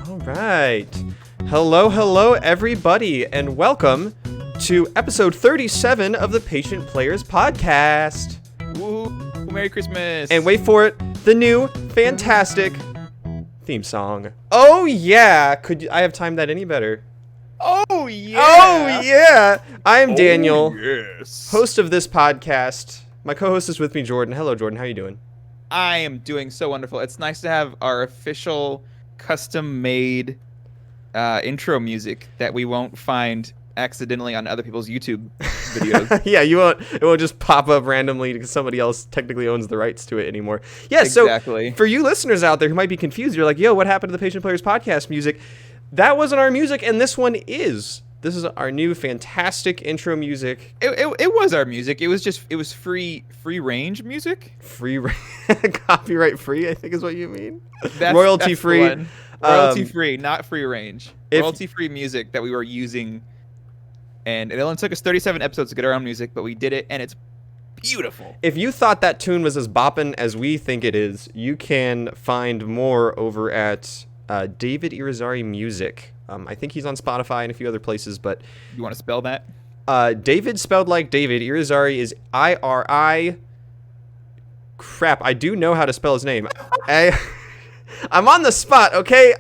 All right. Hello, everybody, and welcome to episode 37 of the Patient Players Podcast. Woo! Merry Christmas! And wait for it, the new, fantastic theme song. Oh yeah! I have timed that any better? Oh yeah! Oh yeah! I am Daniel, yes. host of this podcast. My co-host is with me, Jordan. Hello, Jordan. How you doing? I am doing so wonderful. It's nice to have our official, custom-made intro music that we won't find accidentally on other people's YouTube videos. Yeah, it won't just pop up randomly because somebody else technically owns the rights to it anymore. Yeah, exactly. So for you listeners out there who might be confused, you're like, yo, what happened to the Patient Players Podcast music? That wasn't our music, and this one is. This is our new fantastic intro music. It was our music. It was free range music. Copyright free, I think is what you mean. Royalty free. Royalty free, not free range. Royalty free music that we were using. And it only took us 37 episodes to get our own music, but we did it, and it's beautiful. If you thought that tune was as boppin' as we think it is, you can find more over at David Irizarry Music. I think he's on Spotify and a few other places, but... You want to spell that? David spelled like David. Irizarry is I-R-I... Crap, I do know how to spell his name. I'm on the spot, okay?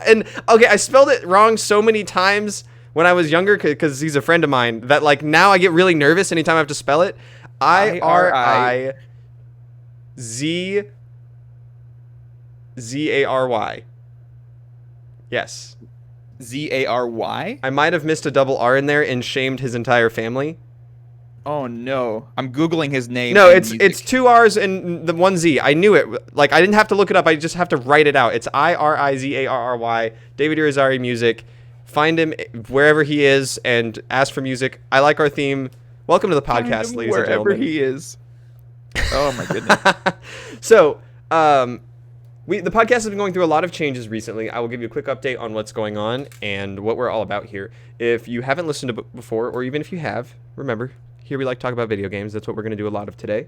I spelled it wrong so many times when I was younger because he's a friend of mine that, like, now I get really nervous anytime I have to spell it. I-R-I-Z-A-R-Y. Yes. Z-A-R-Y? I might have missed a double R in there and shamed his entire family. Oh no. I'm Googling his name. No, it's two R's and the one Z. I knew it. Like, I didn't have to look it up. I just have to write it out. It's I-R-I-Z-A-R-R-Y. David Irizarry Music. Find him wherever he is and ask for music. I like our theme. Welcome to the podcast, ladies and gentlemen. Wherever he is. Oh my goodness. So, the podcast has been going through a lot of changes recently. I will give you a quick update on what's going on and what we're all about here. If you haven't listened to it before, or even if you have, remember, here we like to talk about video games. That's what we're going to do a lot of today.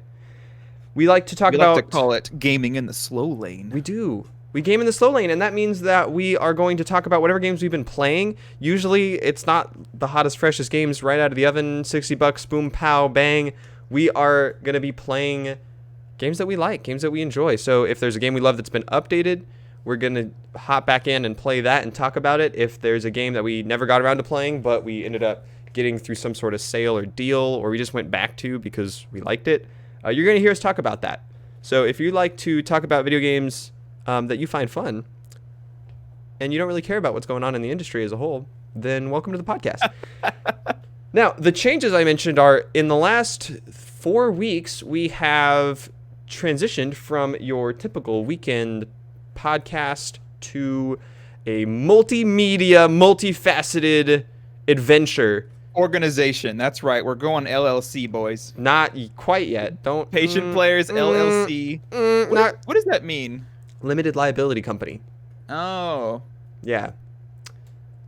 We like to like to call it gaming in the slow lane. We do. We game in the slow lane, and that means that we are going to talk about whatever games we've been playing. Usually, it's not the hottest, freshest games right out of the oven, $60, boom, pow, bang. We are going to be playing games that we like, games that we enjoy. So if there's a game we love that's been updated, we're going to hop back in and play that and talk about it. If there's a game that we never got around to playing, but we ended up getting through some sort of sale or deal, or we just went back to because we liked it, you're going to hear us talk about that. So if you like to talk about video games that you find fun, and you don't really care about what's going on in the industry as a whole, then welcome to the podcast. Now, the changes I mentioned are, in the last 4 weeks, we have transitioned from your typical weekend podcast to a multimedia, multifaceted adventure. Organization, that's right. We're going LLC, boys. Not quite yet. Don't. Patient Players LLC. What does that mean? Limited liability company. Oh. Yeah.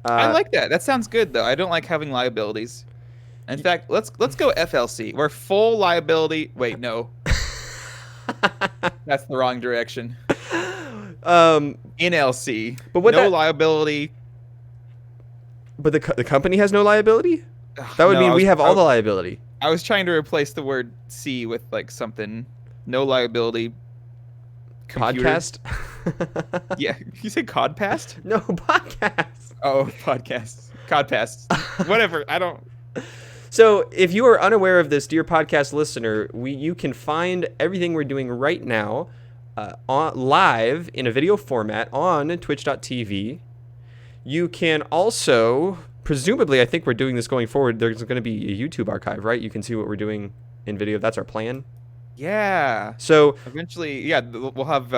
I like that. That sounds good, though. I don't like having liabilities. In fact, let's go FLC. We're full liability. Wait, no. That's the wrong direction. NLC. But what no liability. But the company has no liability? That would mean we have all the liability. I was trying to replace the word C with like something. No liability. Computer. Podcast? Yeah. You say Codpast? No, podcast. Oh, podcast. Codpast. Whatever. I don't. So if you are unaware of this, dear podcast listener, you can find everything we're doing right now live in a video format on twitch.tv. You can also, presumably, I think we're doing this going forward, there's going to be a YouTube archive, right? You can see what we're doing in video. That's our plan. Yeah. So eventually, yeah, we'll have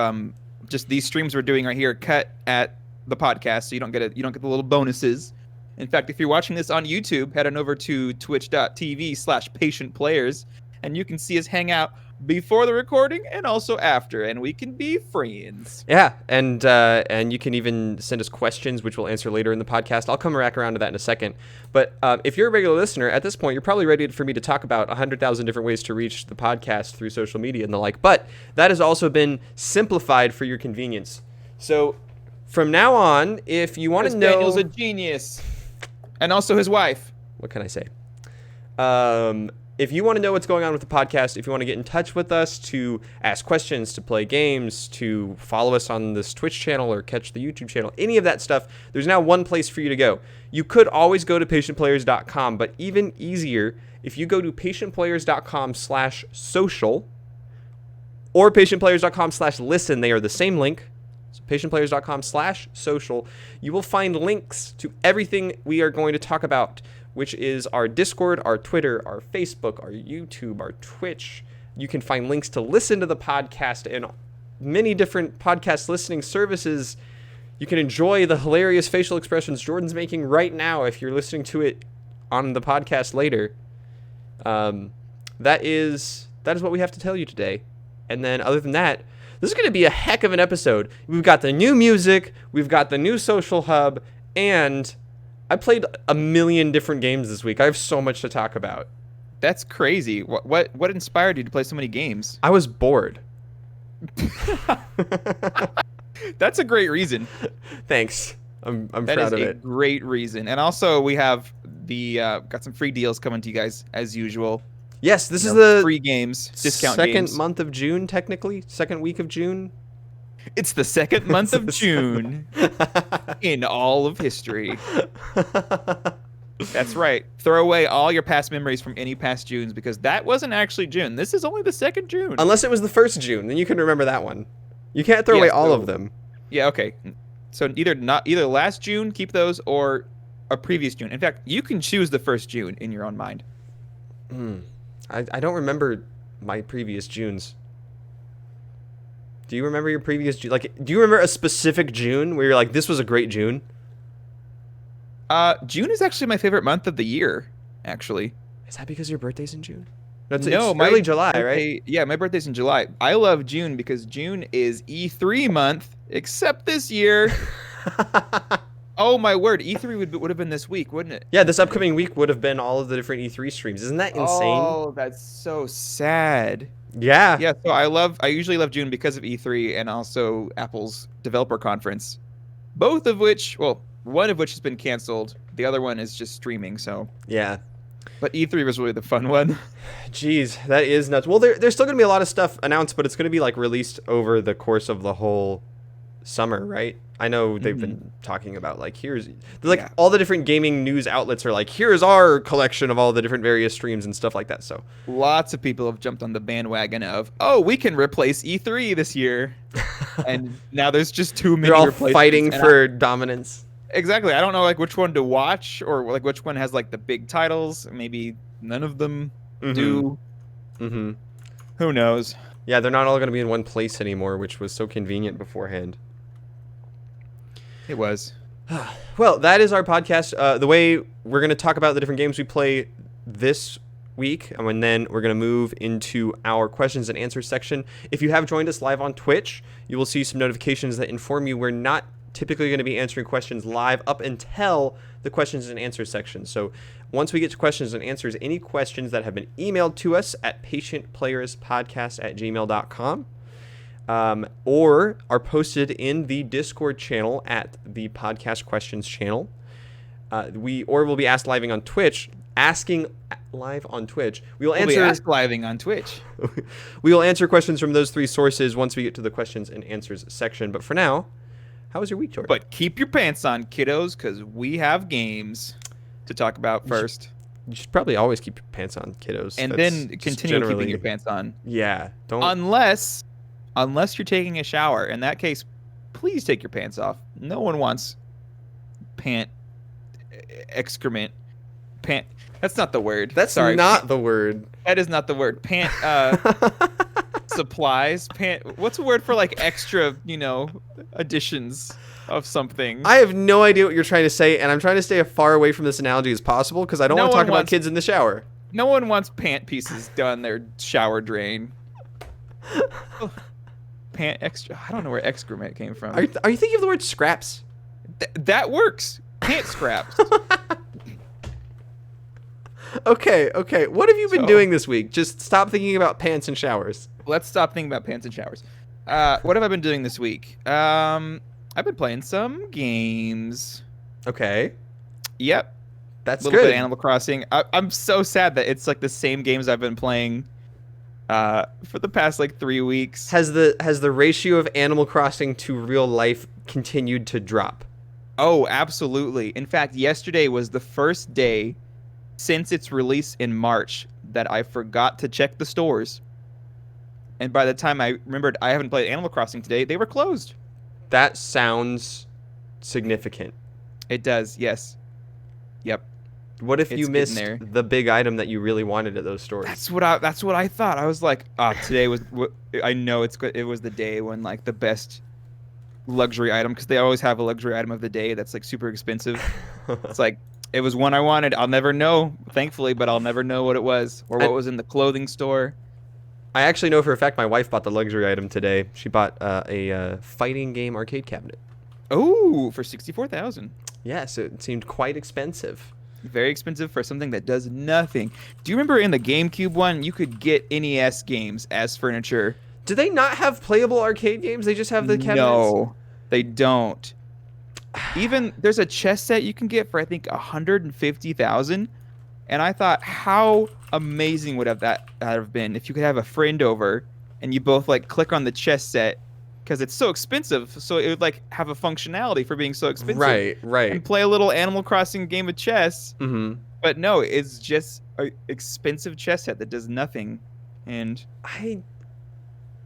just these streams we're doing right here cut at the podcast, so you don't get the little bonuses. In fact, if you're watching this on YouTube, head on over to twitch.tv/patientplayers, and you can see us hang out before the recording and also after, and we can be friends. Yeah, and you can even send us questions, which we'll answer later in the podcast. I'll come back around to that in a second. But if you're a regular listener, at this point, you're probably ready for me to talk about 100,000 different ways to reach the podcast through social media and the like. But that has also been simplified for your convenience. So From now on, if you want to know... Daniel's a genius. And also his wife. What can I say? If you want to know what's going on with the podcast, if you want to get in touch with us, to ask questions, to play games, to follow us on this Twitch channel or catch the YouTube channel, any of that stuff, there's now one place for you to go. You could always go to patientplayers.com, but even easier, if you go to patientplayers.com/social or patientplayers.com/listen, they are the same link. So patientplayers.com/social, you will find links to everything we are going to talk about, which is our Discord, our Twitter, our Facebook, our YouTube, our Twitch. You can find links to listen to the podcast and many different podcast listening services. You can enjoy the hilarious facial expressions Jordan's making right now if you're listening to it on the podcast later. That is what we have to tell you today. And then other than that, this is going to be a heck of an episode. We've got the new music, we've got the new social hub, and I played a million different games this week. I have so much to talk about. That's crazy. What inspired you to play so many games? I was bored. That's a great reason. Thanks. I'm proud of it. That is a great reason. And also we have got some free deals coming to you guys as usual. Yes, this is the free games, discount second games. month of June, technically. Second week of June. It's the second month of June in all of history. That's right. Throw away all your past memories from any past Junes, because that wasn't actually June. This is only the second June. Unless it was the first June, then you can remember that one. You can't throw away all of them. Yeah, okay. So either last June, keep those, or a previous June. In fact, you can choose the first June in your own mind. I don't remember my previous Junes. Do you remember your previous June? Like, do you remember a specific June where you're like, this was a great June? June is actually my favorite month of the year, actually. Is that because your birthday's in June? No, it's my early July, right? Yeah, my birthday's in July. I love June because June is E3 month, except this year. Oh, my word. E3 would have been this week, wouldn't it? Yeah, this upcoming week would have been all of the different E3 streams. Isn't that insane? Oh, that's so sad. Yeah. Yeah, so I usually love June because of E3 and also Apple's developer conference. Both of which, well, one of which has been canceled. The other one is just streaming, so. Yeah. But E3 was really the fun one. Jeez, that is nuts. Well, there's still going to be a lot of stuff announced, but it's going to be like released over the course of the whole summer, right? I know they've been talking about like all the different gaming news outlets are like, here's our collection of all the different various streams and stuff like that. So lots of people have jumped on the bandwagon of, oh, we can replace E3 this year. And now there's just too many. They're all fighting for dominance. Exactly. I don't know like which one to watch or like which one has like the big titles. Maybe none of them do. Who knows? Yeah, they're not all going to be in one place anymore, which was so convenient beforehand. It was. Well, that is our podcast. The way we're going to talk about the different games we play this week, and then we're going to move into our questions and answers section. If you have joined us live on Twitch, you will see some notifications that inform you we're not typically going to be answering questions live up until the questions and answers section. So once we get to questions and answers, any questions that have been emailed to us at patientplayerspodcast@gmail.com or are posted in the Discord channel at the podcast questions channel. We'll be asked live on Twitch. Asking live on Twitch. We'll be asked live on Twitch. We will answer questions from those three sources once we get to the questions and answers section. But for now, how was your week, Jordan? But keep your pants on, kiddos, because we have games to talk about first. You should probably always keep your pants on, kiddos. And then continue keeping your pants on. Yeah. Don't. Unless you're taking a shower. In that case, please take your pants off. No one wants excrement. That's not the word. That's not the word. That is not the word. Supplies. What's a word for like extra, additions of something? I have no idea what you're trying to say, and I'm trying to stay as far away from this analogy as possible because I don't want to talk about kids in the shower. No one wants pant pieces down their shower drain. Extra. I don't know where excrement came from. Are you thinking of the word scraps? That works. Pant scraps. Okay. What have you been doing this week? Just stop thinking about pants and showers. Let's stop thinking about pants and showers. What have I been doing this week? I've been playing some games. Okay, Yep. A that's little bit of good. Animal Crossing. I'm so sad that it's like the same games I've been playing for the past like 3 weeks. Has the ratio of Animal Crossing to real life continued to drop? Oh, absolutely. In fact, yesterday was the first day since its release in March that I forgot to check the stores. And by the time I remembered I haven't played Animal Crossing today, they were closed. That sounds significant. It does, yes. Yep, What if you it's getting missed there. the big item that you really wanted at those stores? That's what I thought. I was like, ah, today was I know it's good. It was the day when like the best luxury item, because they always have a luxury item of the day that's like super expensive. It's like it was one I wanted. I'll never know, thankfully, but I'll never know what it was or what And was in the clothing store. I actually know for a fact my wife bought the luxury item today. She bought a fighting game arcade cabinet. Oh, for 64,000. Yes, it seemed quite expensive. Very expensive for something that does nothing. Do you remember in the GameCube one, you could get NES games as furniture? Do they not have playable arcade games? They just have the cabinets? No, they don't. Even there's a chess set you can get for I think 150,000, and I thought how amazing would that have been if you could have a friend over and you both like click on the chess set because it's so expensive, so it would like have a functionality for being so expensive. Right, right. And play a little Animal Crossing game of chess. Mm-hmm. But no, it's just an expensive chess set that does nothing, and I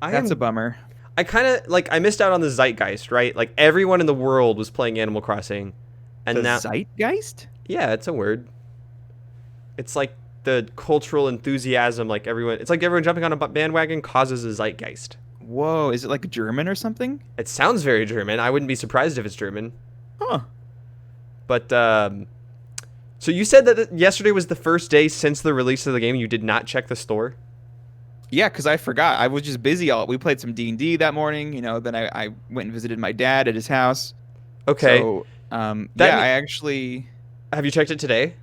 that's a am bummer. I kind of like I missed out on the zeitgeist, right? Like everyone in the world was playing Animal Crossing, and The now zeitgeist? yeah, it's a word. It's like the cultural enthusiasm, like everyone. It's like everyone jumping on a bandwagon causes a zeitgeist. Whoa, is it like German or something? It sounds very German. I wouldn't be surprised if it's German. Huh. But so you said that yesterday was the first day since the release of the game. You did not check the store. Yeah, because I forgot. I was just busy. We played some D&D that morning. Then I went and visited my dad at his house. Okay. So, That yeah, me- I actually. Have you checked it today?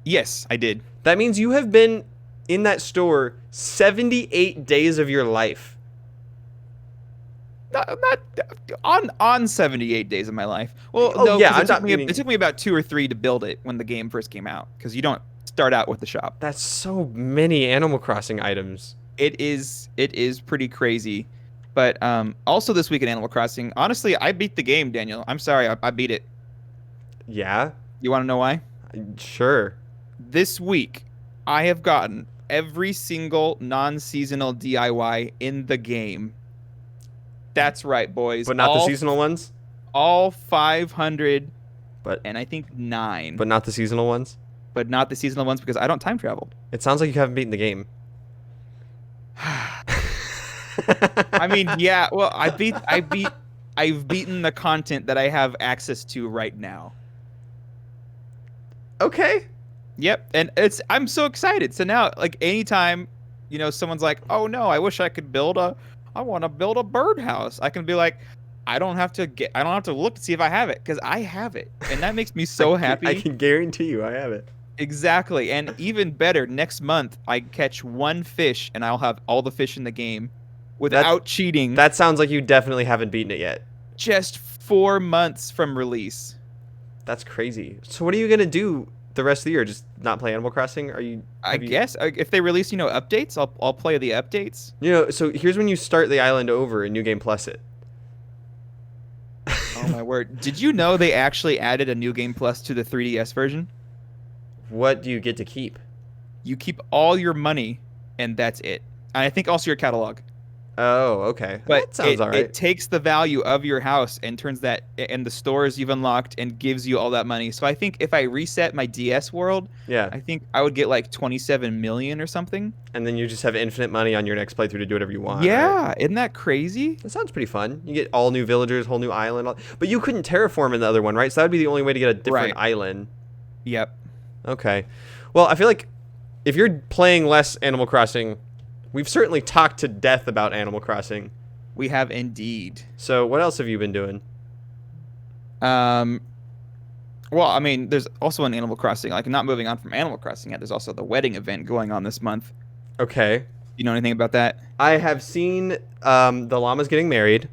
Yes, I did. That means you have been in that store 78 days of your life. Not on 78 days of my life. Well, Oh, no, yeah, 'cause I'm not meaning- it took me about 2 or 3 to build it when the game first came out. Because you don't start out with the shop. That's so many Animal Crossing items. It is pretty crazy. But also this week in Animal Crossing, honestly, I beat the game, Daniel. I'm sorry, I beat it. Yeah, You want to know why? sure. This week, I have gotten every single non-seasonal DIY in the game. That's right, boys. But not the seasonal ones? All 500 But and I think 9. not the seasonal ones? But not the seasonal ones because I don't time travel. It sounds like you haven't beaten the game. I mean, yeah, well, I've beaten the content that I have access to right now. Okay. Yep, and I'm so excited. So now, like, anytime, someone's like, "Oh no, I wish I could I want to build a birdhouse." I can be like, I don't have to look to see if I have it because I have it, and that makes me so happy. I can guarantee you I have it. Exactly, and even better, next month I catch one fish, and I'll have all the fish in the game without cheating. That sounds like you definitely haven't beaten it yet. Just 4 months from release. That's crazy. So what are you gonna do the rest of the year? Just not play Animal Crossing? I guess if they release, updates, I'll play the updates. So here's when you start the island over and New Game Plus it. Oh my word! Did you know they actually added a New Game Plus to the 3DS version? What do you get to keep? You keep all your money, and that's it. And I think also your catalog. Oh, okay. But that sounds all right. it takes the value of your house and turns that and the stores you've unlocked and gives you all that money. So I think if I reset my DS world, Yeah. I think I would get like 27 million or something. And then you just have infinite money on your next playthrough to do whatever you want. Yeah, Right? isn't that crazy? That sounds pretty fun. You get all new villagers, whole new island. But you couldn't terraform in the other one, right? So that would be the only way to get a different Right. island. Yep. Okay. Well, I feel like if you're playing less Animal Crossing, we've certainly talked to death about Animal Crossing. We have indeed. So what else have you been doing? Well, I mean, there's also an Animal Crossing. Like, not moving on from Animal Crossing yet. There's also the wedding event going on this month. Okay. You know anything about that? I have seen the llamas getting married.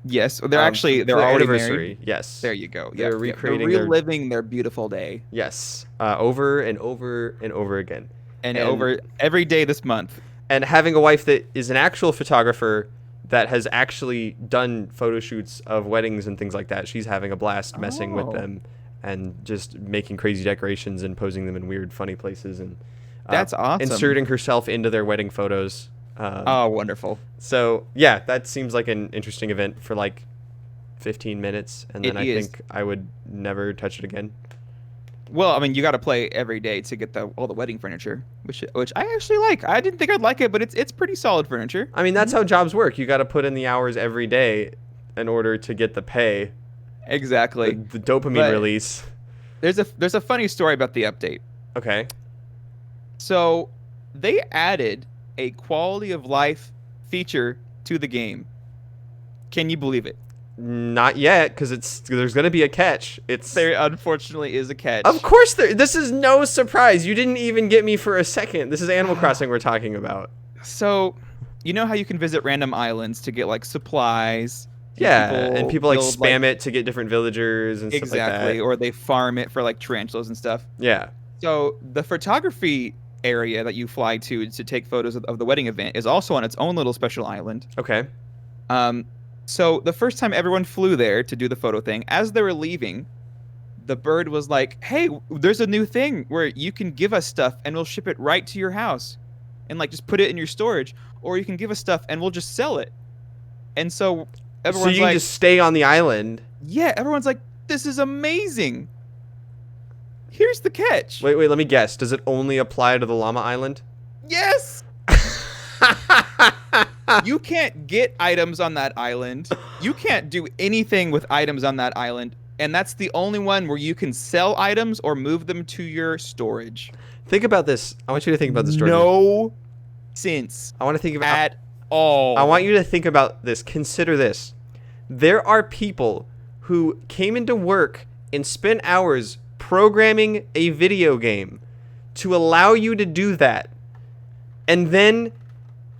Yes, they're for their already anniversary. married. Yes. There you go. They're They're recreating their reliving their beautiful day, yes, over and over and over again. and over every day this month. And having a wife that is an actual photographer that has actually done photo shoots of weddings and things like that. She's having a blast messing with them and just making crazy decorations and posing them in weird, funny places and That's awesome. inserting herself into their wedding photos. Oh, wonderful. So yeah, that seems like an interesting event for like 15 minutes, and then I think I would never touch it again. Well, I mean, you got to play every day to get all the wedding furniture, which I actually like. I didn't think I'd like it, but it's pretty solid furniture. I mean, that's how jobs work. You got to put in the hours every day in order to get the pay. Exactly. The dopamine release. There's a funny story about the update. Okay. So they added a quality of life feature to the game. Can you believe it? Not yet, because there's going to be a catch. There unfortunately is a catch. Of course, this is no surprise. You didn't even get me for a second. This is Animal Crossing we're talking about. So, you know how you can visit random islands to get like supplies? Yeah, and people like build, spam it to get different villagers and stuff like that. Exactly, or they farm it for like tarantulas and stuff. Yeah. So the photography area that you fly to take photos of the wedding event is also on its own little special island. Okay. So the first time everyone flew there to do the photo thing, as they were leaving, the bird was like, "Hey, there's a new thing where you can give us stuff and we'll ship it right to your house, and like just put it in your storage, or you can give us stuff and we'll just sell it." And so everyone's so you can just stay on the island. Yeah, everyone's like, "This is amazing." Here's the catch. Wait, let me guess. Does it only apply to the llama island? Yes. You can't get items on that island. You can't do anything with items on that island. And that's the only one where you can sell items or move them to your storage. Think about this. I want you to think about this, Jordan. No sense I want to think about at all. I want you to think about this. Consider this. There are people who came into work and spent hours programming a video game to allow you to do that. And then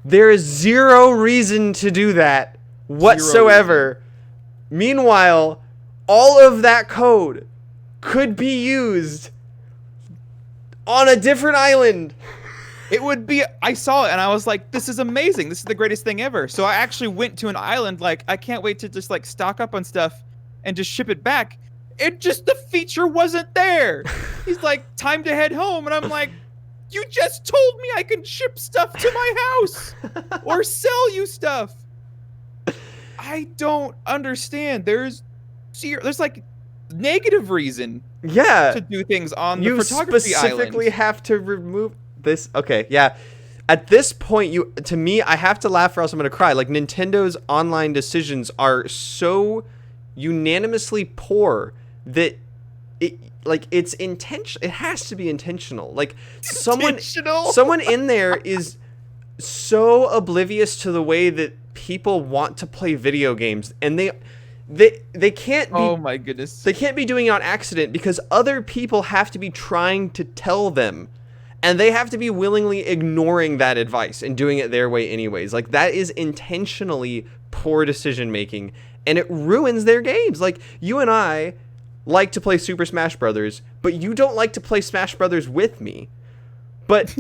there is zero reason to do that whatsoever. Meanwhile, all of that code could be used on a different island. It would be, I saw it and I was like, this is amazing. This is the greatest thing ever. So I actually went to an island like, I can't wait to just like stock up on stuff and just ship it back. The feature wasn't there. He's like, time to head home. And I'm like, you just told me I can ship stuff to my house or sell you stuff. I don't understand. There's like negative reason to do things on the photography island. You specifically have to remove this. Okay, yeah. At this point, to me, I have to laugh or else I'm going to cry. Like, Nintendo's online decisions are so unanimously poor that it's intentional. It has to be intentional. Like, someone in there is so oblivious to the way that people want to play video games, and they can't be, oh my goodness, they can't be doing it on accident because other people have to be trying to tell them, and they have to be willingly ignoring that advice and doing it their way anyways. Like, that is intentionally poor decision making, and it ruins their games. Like, you and I like to play Super Smash Brothers, but you don't like to play Smash Brothers with me. But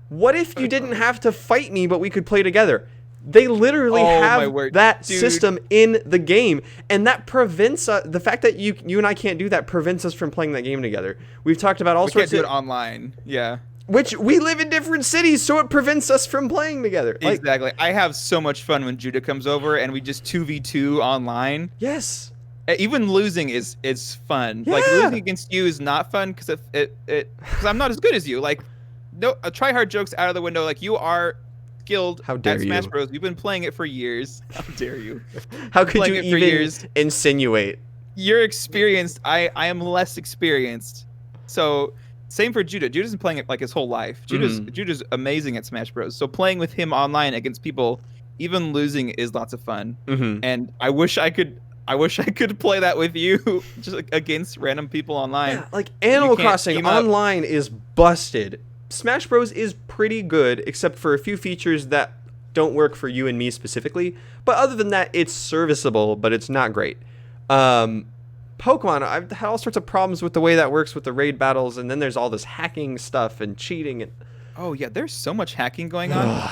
what if you didn't have to fight me, but we could play together? They literally have that system in the game, and that prevents the fact that you and I can't do that prevents us from playing that game together. We've talked about all sorts of... We can't do it online, yeah. Which, we live in different cities, so it prevents us from playing together. Exactly. I have so much fun when Judah comes over and we just 2v2 online. Yes. Even losing is fun. Yeah. Like, losing against you is not fun because I'm not as good as you. Like, no, try hard jokes out of the window. Like, you are skilled at Smash Bros. You've been playing it for years. How dare you? How could you even insinuate? You're experienced. I am less experienced. So same for Judah. Judah's been playing it like his whole life. Judah's amazing at Smash Bros. So playing with him online against people, even losing, is lots of fun. And I wish I could play that with you, just like against random people online. Yeah, like, Animal Crossing online is busted. Smash Bros is pretty good, except for a few features that don't work for you and me specifically. But other than that, it's serviceable, but it's not great. Pokemon, I've had all sorts of problems with the way that works with the raid battles, and then there's all this hacking stuff and cheating. And Oh yeah, there's so much hacking going on.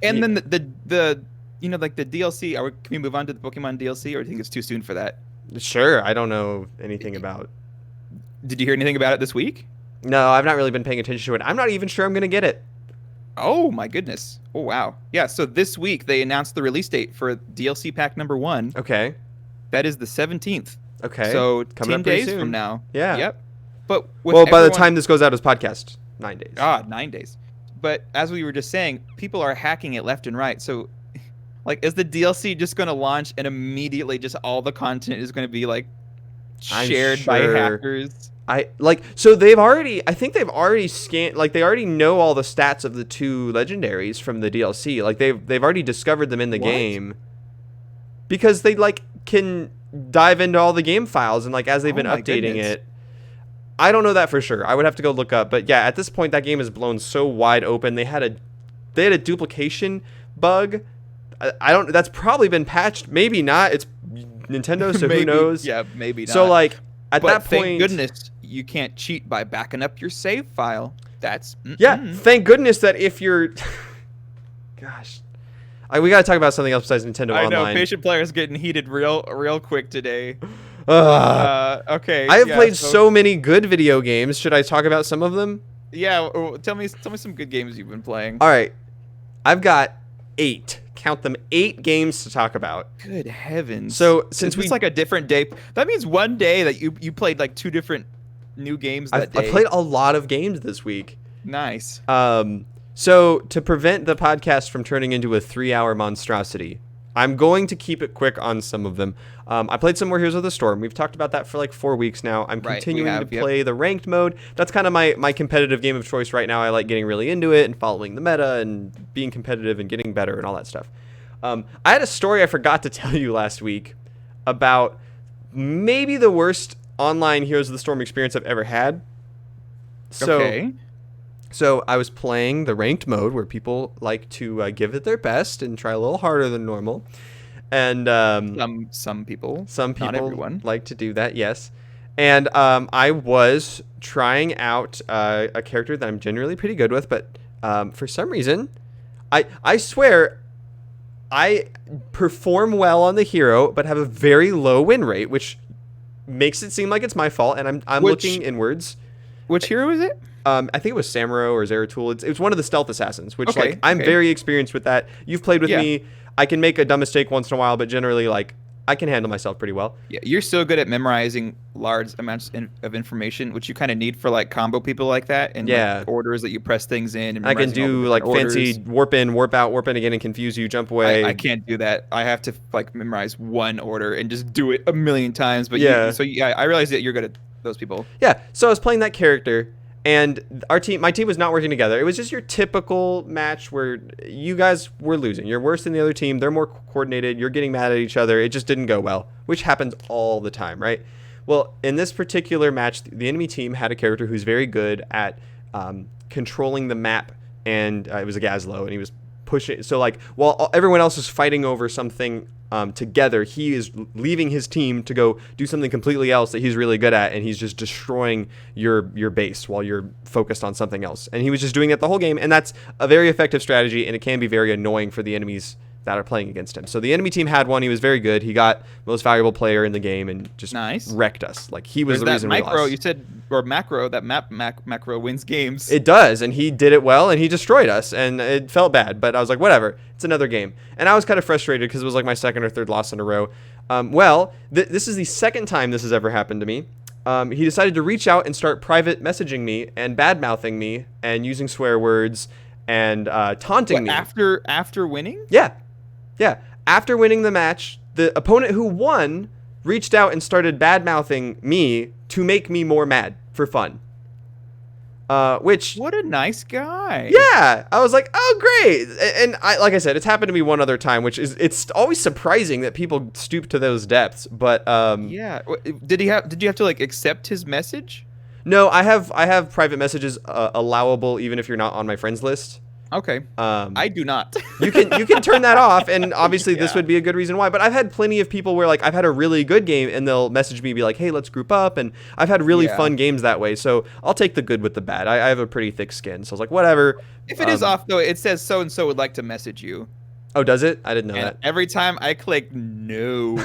And then the like the DLC. Can we move on to the Pokemon DLC, or do you think it's too soon for that? Sure, I don't know anything about. Did you hear anything about it this week? No, I've not really been paying attention to it. I'm not even sure I'm gonna get it. Oh my goodness. Oh wow. Yeah. So this week they announced the release date for DLC pack number 1. Okay. That is the 17th. Okay. So Coming 10 up pretty days soon. from now. Yeah. Yep. But by the time this goes out as podcast, 9 days. 9 days. But as we were just saying, people are hacking it left and right. So, like, is the DLC just going to launch and immediately just all the content is going to be like shared by hackers? So I think they've already scanned, like they already know all the stats of the 2 legendaries from the DLC. Like they've already discovered them in the game because they like can dive into all the game files, and like as they've been updating it. I don't know that for sure. I would have to go look up, but yeah, at this point that game is blown so wide open. They had a duplication bug. I don't. That's probably been patched. Maybe not. It's Nintendo, so who knows? Yeah, maybe not. So like at that point, thank goodness you can't cheat by backing up your save file. That's thank goodness that if you're, gosh, we gotta talk about something else besides Nintendo Online. I know, patient players getting heated real quick today. Okay. I have played so many good video games. Should I talk about some of them? Yeah, tell me some good games you've been playing. All right, I've got 8. Count them, 8 games to talk about. Good heavens! So since it's like a different day, that means one day that you played like 2 different new games that day. I played a lot of games this week. Nice. So to prevent the podcast from turning into a 3-hour monstrosity, I'm going to keep it quick on some of them. I played some more Heroes of the Storm. We've talked about that for like 4 weeks now. I'm continuing to play the ranked mode. That's kind of my competitive game of choice right now. I like getting really into it and following the meta and being competitive and getting better and all that stuff. I had a story I forgot to tell you last week about maybe the worst online Heroes of the Storm experience I've ever had. So I was playing the ranked mode where people like to give it their best and try a little harder than normal. And some people, not everyone, like to do that, yes. And I was trying out a character that I'm generally pretty good with, but for some reason, I swear, I perform well on the hero, but have a very low win rate, which makes it seem like it's my fault, and I'm looking inwards. Which hero is it? I think it was Samuro or Zeratul. It's one of the stealth assassins, which I'm very experienced with that. You've played with me. I can make a dumb mistake once in a while, but generally, like, I can handle myself pretty well. Yeah, you're so good at memorizing large amounts of information, which you kind of need for like combo people like that, and like, orders that you press things in. And I can do like fancy warp in, warp out, warp in again, and confuse you, jump away. I can't do that. I have to like memorize one order and just do it a million times. But I realize that you're good at those people. Yeah, so I was playing that character. And my team was not working together. It was just your typical match where you guys were losing. You're worse than the other team. They're more coordinated. You're getting mad at each other. It just didn't go well, which happens all the time, right? Well, in this particular match, the enemy team had a character who's very good at controlling the map, and it was a Gazlo, and he was pushing. So, like, while everyone else is fighting over something together, he is leaving his team to go do something completely else that he's really good at, and he's just destroying your base while you're focused on something else. And he was just doing it the whole game, and that's a very effective strategy, and it can be very annoying for the enemies that are playing against him. So the enemy team had one. He was very good. He got most valuable player in the game and just wrecked us. Like, he was the reason we lost. You said, or macro, that macro wins games. It does, and he did it well, and he destroyed us, and it felt bad, but I was like, whatever, it's another game. And I was kind of frustrated because it was like my second or third loss in a row. This is the second time this has ever happened to me. He decided to reach out and start private messaging me and bad-mouthing me and using swear words and taunting me. After winning? Yeah. After winning the match, the opponent who won reached out and started bad-mouthing me to make me more mad for fun. What a nice guy. Yeah. I was like, oh, great. And like I said, it's happened to me one other time, it's always surprising that people stoop to those depths. But yeah. Did you have to like accept his message? No, I have private messages allowable even if you're not on my friends list. Okay. I do not. You can turn that off, and obviously this Yeah. would be a good reason why. But I've had plenty of people where like I've had a really good game and they'll message me, be like, "Hey, let's group up," and I've had really Yeah. fun games that way. So I'll take the good with the bad. I have a pretty thick skin, so I was like, whatever. If it is off though, it says so and so would like to message you. Oh, does it? I didn't know And that. every time I click no.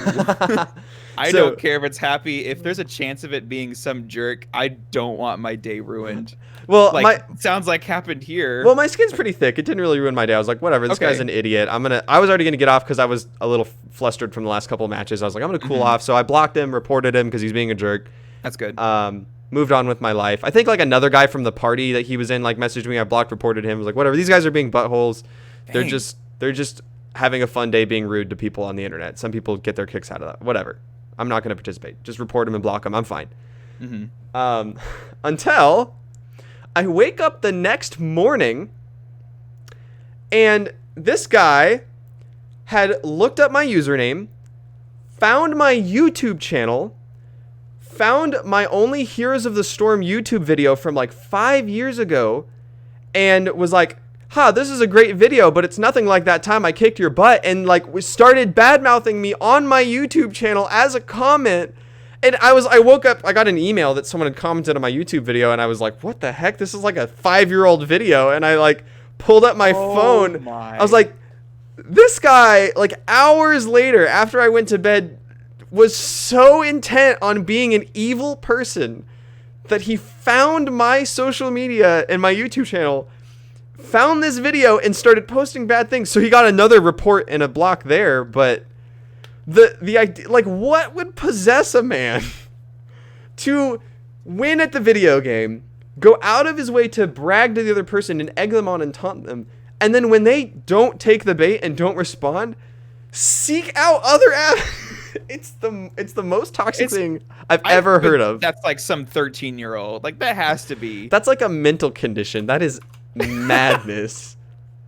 I So- don't care if it's happy. If there's a chance of it being some jerk, I don't want my day ruined. Well, Like sounds like happened here. my skin's pretty thick. It didn't really ruin my day. I was like, whatever. This Okay. guy's an idiot. I was already gonna get off because I was a little flustered from the last couple of matches. I was like, I'm gonna cool off. So I blocked him, reported him because he's being a jerk. That's good. Moved on with my life. I think like another guy from the party that he was in like messaged me. I blocked, reported him. Was like, whatever. These guys are being buttholes. They're Dang. just having a fun day being rude to people on the internet. Some people get their kicks out of that. Whatever. I'm not gonna participate. Just report him and block him. I'm fine. Until I wake up the next morning and this guy had looked up my username, found my YouTube channel, found my Only Heroes of the Storm YouTube video from like 5 years ago, and was like, this is a great video, but it's nothing like that time I kicked your butt, and like started bad-mouthing me on my YouTube channel as a comment. And I woke up, I got an email that someone had commented on my YouTube video, and I was like, what the heck? This is like a 5-year-old video. And I like pulled up my phone. I was like, this guy, like hours later, after I went to bed, was so intent on being an evil person that he found my social media and my YouTube channel, found this video, and started posting bad things. So he got another report and a block there, but the idea, like, what would possess a man to win at the video game, go out of his way to brag to the other person and egg them on and taunt them, and then when they don't take the bait and don't respond, seek out other it's the most toxic thing I've ever heard of. That's like some 13-year-old. Like that has to be. That's like a mental condition. That is madness.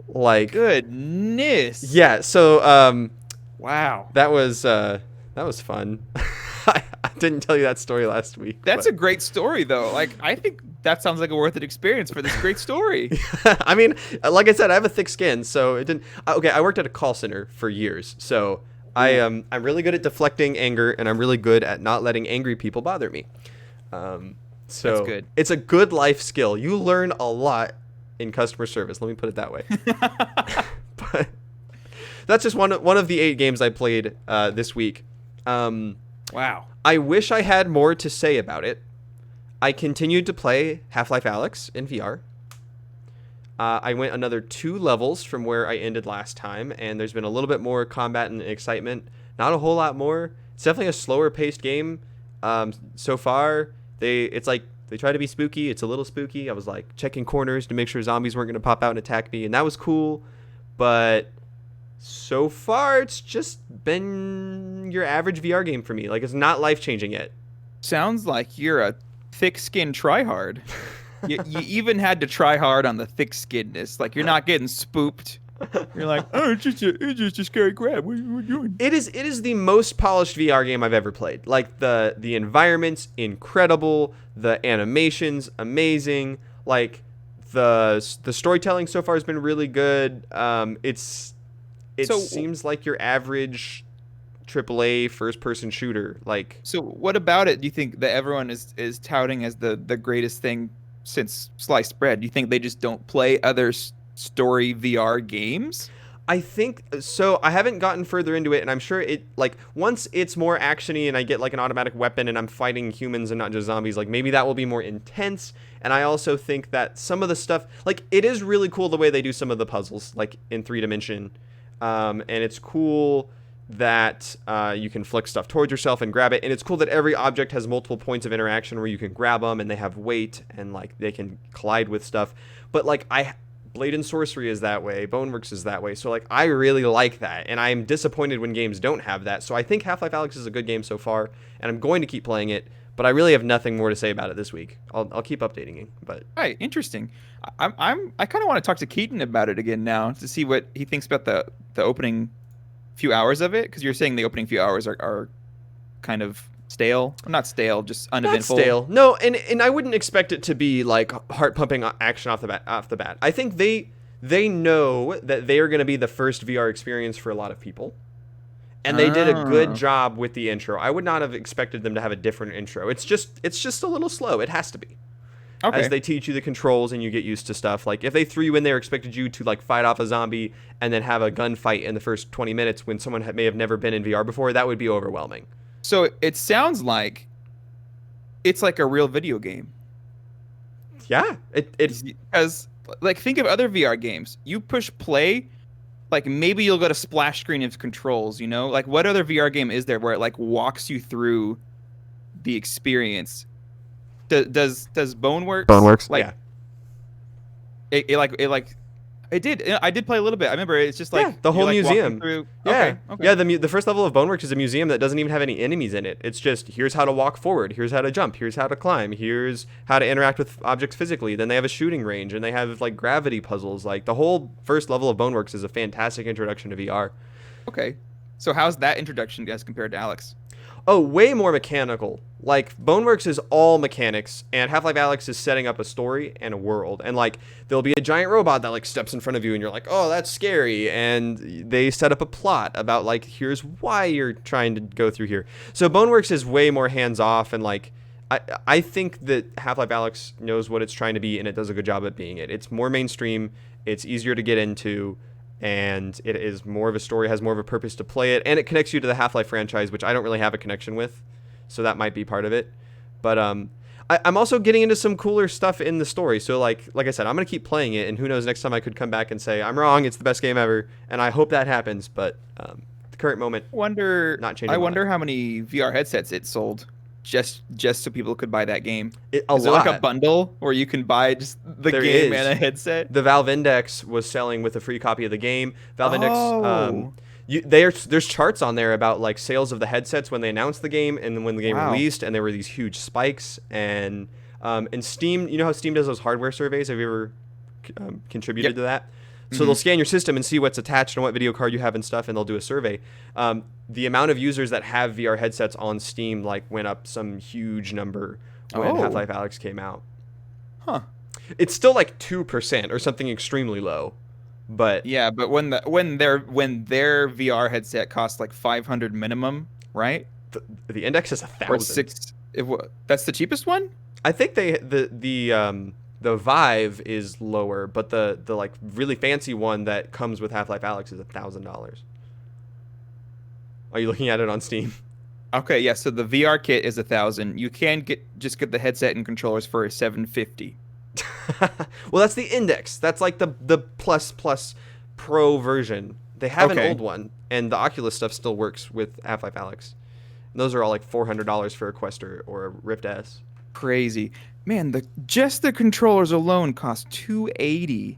Like, goodness. Yeah, so wow. That was fun. I didn't tell you that story last week. That's a great story, though. Like, I think that sounds like a worth it experience for this great story. I mean, like I said, I have a thick skin, so it didn't. Okay, I worked at a call center for years, so I'm really good at deflecting anger, and I'm really good at not letting angry people bother me. So That's good. It's a good life skill. You learn a lot in customer service. Let me put it that way. But that's just one of the 8 games I played this week. Wow. I wish I had more to say about it. I continued to play Half-Life Alyx in VR. I went another 2 levels from where I ended last time, and there's been a little bit more combat and excitement. Not a whole lot more. It's definitely a slower paced game. So far, they try to be spooky. It's a little spooky. I was like checking corners to make sure zombies weren't going to pop out and attack me, and that was cool. But so far, it's just been your average VR game for me. Like, it's not life-changing yet. Sounds like you're a thick-skinned tryhard. you even had to try hard on the thick-skinnedness. Like, you're not getting spooked. You're like, oh, it's just a scary crab. What are you doing? It is the most polished VR game I've ever played. Like, the environment's incredible. The animation's amazing. Like, the storytelling so far has been really good. It seems like your average AAA first-person shooter. Like, so what about it do you think that everyone is touting as the greatest thing since sliced bread? Do you think they just don't play other story VR games? I think so. I haven't gotten further into it, and I'm sure it, like, once it's more actiony and I get like an automatic weapon and I'm fighting humans and not just zombies, like maybe that will be more intense. And I also think that some of the stuff, like, it is really cool the way they do some of the puzzles, like in 3D. And it's cool that you can flick stuff towards yourself and grab it. And it's cool that every object has multiple points of interaction where you can grab them and they have weight and like they can collide with stuff. But like Blade and Sorcery is that way. Boneworks is that way. So like I really like that. And I'm disappointed when games don't have that. So I think Half-Life Alyx is a good game so far. And I'm going to keep playing it. But I really have nothing more to say about it this week. I'll keep updating you. But right, interesting. I kind of want to talk to Keaton about it again now to see what he thinks about the opening few hours of it, because you're saying the opening few hours are kind of stale. Not stale, just Not uneventful. stale. No, and I wouldn't expect it to be like heart pumping action off the bat. I think they know that they are going to be the first VR experience for a lot of people. And they did a good job with the intro. I would not have expected them to have a different intro. It's just a little slow. It has to be. Okay. As they teach you the controls and you get used to stuff. Like if they threw you in there, expected you to like fight off a zombie and then have a gunfight in the first 20 minutes when someone may have never been in VR before, that would be overwhelming. So it sounds like it's like a real video game. Yeah, it's because like think of other VR games. You push play, like maybe you'll get a splash screen of controls. You know, like what other VR game is there where it like walks you through the experience? Does Boneworks? Boneworks, like, yeah. It did. I did play a little bit. I remember it's just like the whole like museum. Through. Yeah, Okay. yeah. The first level of Boneworks is a museum that doesn't even have any enemies in it. It's just here's how to walk forward, here's how to jump, here's how to climb, here's how to interact with objects physically. Then they have a shooting range and they have like gravity puzzles. Like the whole first level of Boneworks is a fantastic introduction to VR. Okay. So how's that introduction as compared to Alex? Oh, way more mechanical. Like, Boneworks is all mechanics, and Half-Life Alyx is setting up a story and a world. And, like, there'll be a giant robot that, like, steps in front of you, and you're like, oh, that's scary. And they set up a plot about, like, here's why you're trying to go through here. So Boneworks is way more hands-off, and, like, I think that Half-Life Alyx knows what it's trying to be, and it does a good job at being it. It's more mainstream, it's easier to get into, and it is more of a story, has more of a purpose to play it, and it connects you to the Half-Life franchise, which I don't really have a connection with, so that might be part of it. But I'm also getting into some cooler stuff in the story, so like I said, I'm going to keep playing it, and who knows, next time I could come back and say, I'm wrong, it's the best game ever, and I hope that happens, but the current moment, not changing. I wonder how many VR headsets it sold. Just so people could buy that game. Is there like a bundle where you can buy just the game and a headset? The Valve Index was selling with a free copy of the game. Valve Index, there's charts on there about like sales of the headsets when they announced the game and when the game released, and there were these huge spikes. And Steam, you know how Steam does those hardware surveys? Have you ever contributed to that? So they'll scan your system and see what's attached and what video card you have and stuff, and they'll do a survey. The amount of users that have VR headsets on Steam like went up some huge number when Half-Life Alyx came out. Huh. It's still like 2% or something extremely low, but yeah. But when their VR headset costs like $500 minimum, right? The Index is 1,000. That's the cheapest one. I think the Vive is lower, but the like really fancy one that comes with Half-Life Alyx is $1,000. Are you looking at it on Steam? Okay, yeah. So the VR kit is $1,000. You can get the headset and controllers for $750. Well, that's the Index. That's like the plus Pro version. They have an old one, and the Oculus stuff still works with Half-Life Alyx. And those are all like $400 for a Quest or a Rift S. Crazy. Man, just the controllers alone cost $280.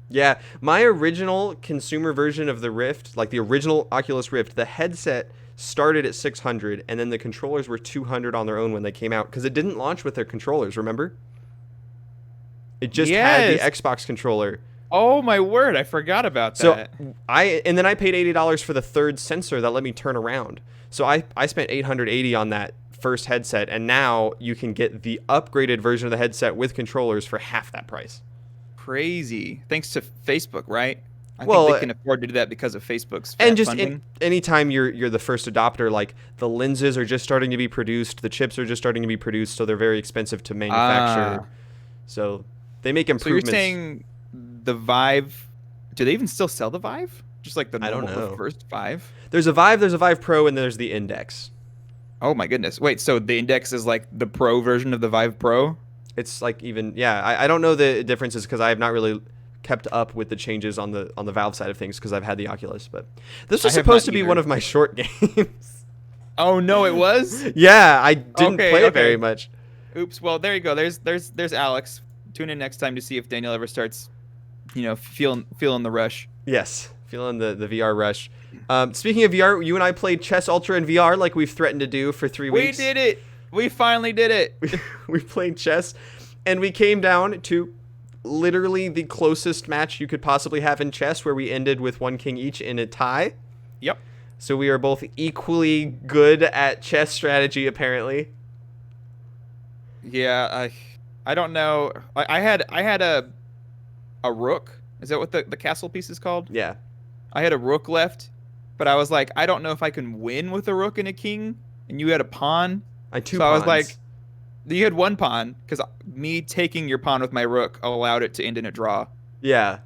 Yeah, my original consumer version of the Rift, like the original Oculus Rift, the headset started at $600, and then the controllers were $200 on their own when they came out, because it didn't launch with their controllers, remember? It just had the Xbox controller. Oh my word, I forgot about that. So then I paid $80 for the third sensor that let me turn around. So I spent $880 on that first headset, and now you can get the upgraded version of the headset with controllers for half that price. Crazy. Thanks to Facebook, right? I think they can afford to do that because of Facebook's funding. Anytime you're the first adopter, like the lenses are just starting to be produced, the chips are just starting to be produced, so they're very expensive to manufacture. So they make improvements. So you're saying the Vive, do they even still sell the Vive? Just like the first Vive? There's a Vive Pro, and there's the Index. Oh my goodness. Wait, so the Index is like the Pro version of the Vive Pro? It's like I don't know the differences because I have not really kept up with the changes on the Valve side of things because I've had the Oculus. But this was supposed to be one of my short games. Oh no, it was? Yeah, I didn't play it very much. Oops. Well, there you go. There's Alex. Tune in next time to see if Daniel ever starts, feeling the rush. Yes, feeling the VR rush. Speaking of VR, you and I played Chess Ultra in VR like we've threatened to do for 3 weeks. We did it. We finally did it. We played chess, and we came down to literally the closest match you could possibly have in chess, where we ended with one king each in a tie. Yep. So we are both equally good at chess strategy, apparently. Yeah, I don't know. I had a rook. Is that what the castle piece is called? Yeah. I had a rook left, but I was like, I don't know if I can win with a rook and a king, and you had a pawn. I had 2 So pawns. I was like, you had 1 pawn, because me taking your pawn with my rook allowed it to end in a draw. Yeah.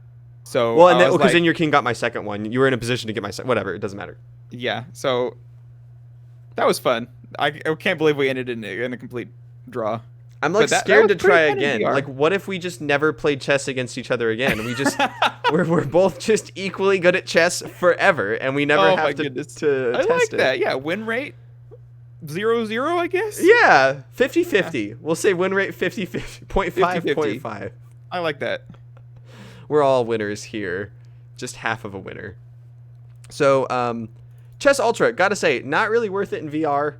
So Well, and because like, then your king got my second one. You were in a position to get my second. Whatever, it doesn't matter. yeah, so that was fun. I can't believe we ended in a complete draw. I'm like That scared to was pretty try fun in again. VR. Like, what if we just never played chess against each other again? We just we're both just equally good at chess forever, and we never have to test I like it. that. Yeah, win rate 0-0, I guess. Yeah, 50-50. We'll say win rate 50-50, 0.5, 50-50. 0.5. I like that. We're all winners here, just half of a winner. So, Chess Ultra, gotta say, not really worth it in VR.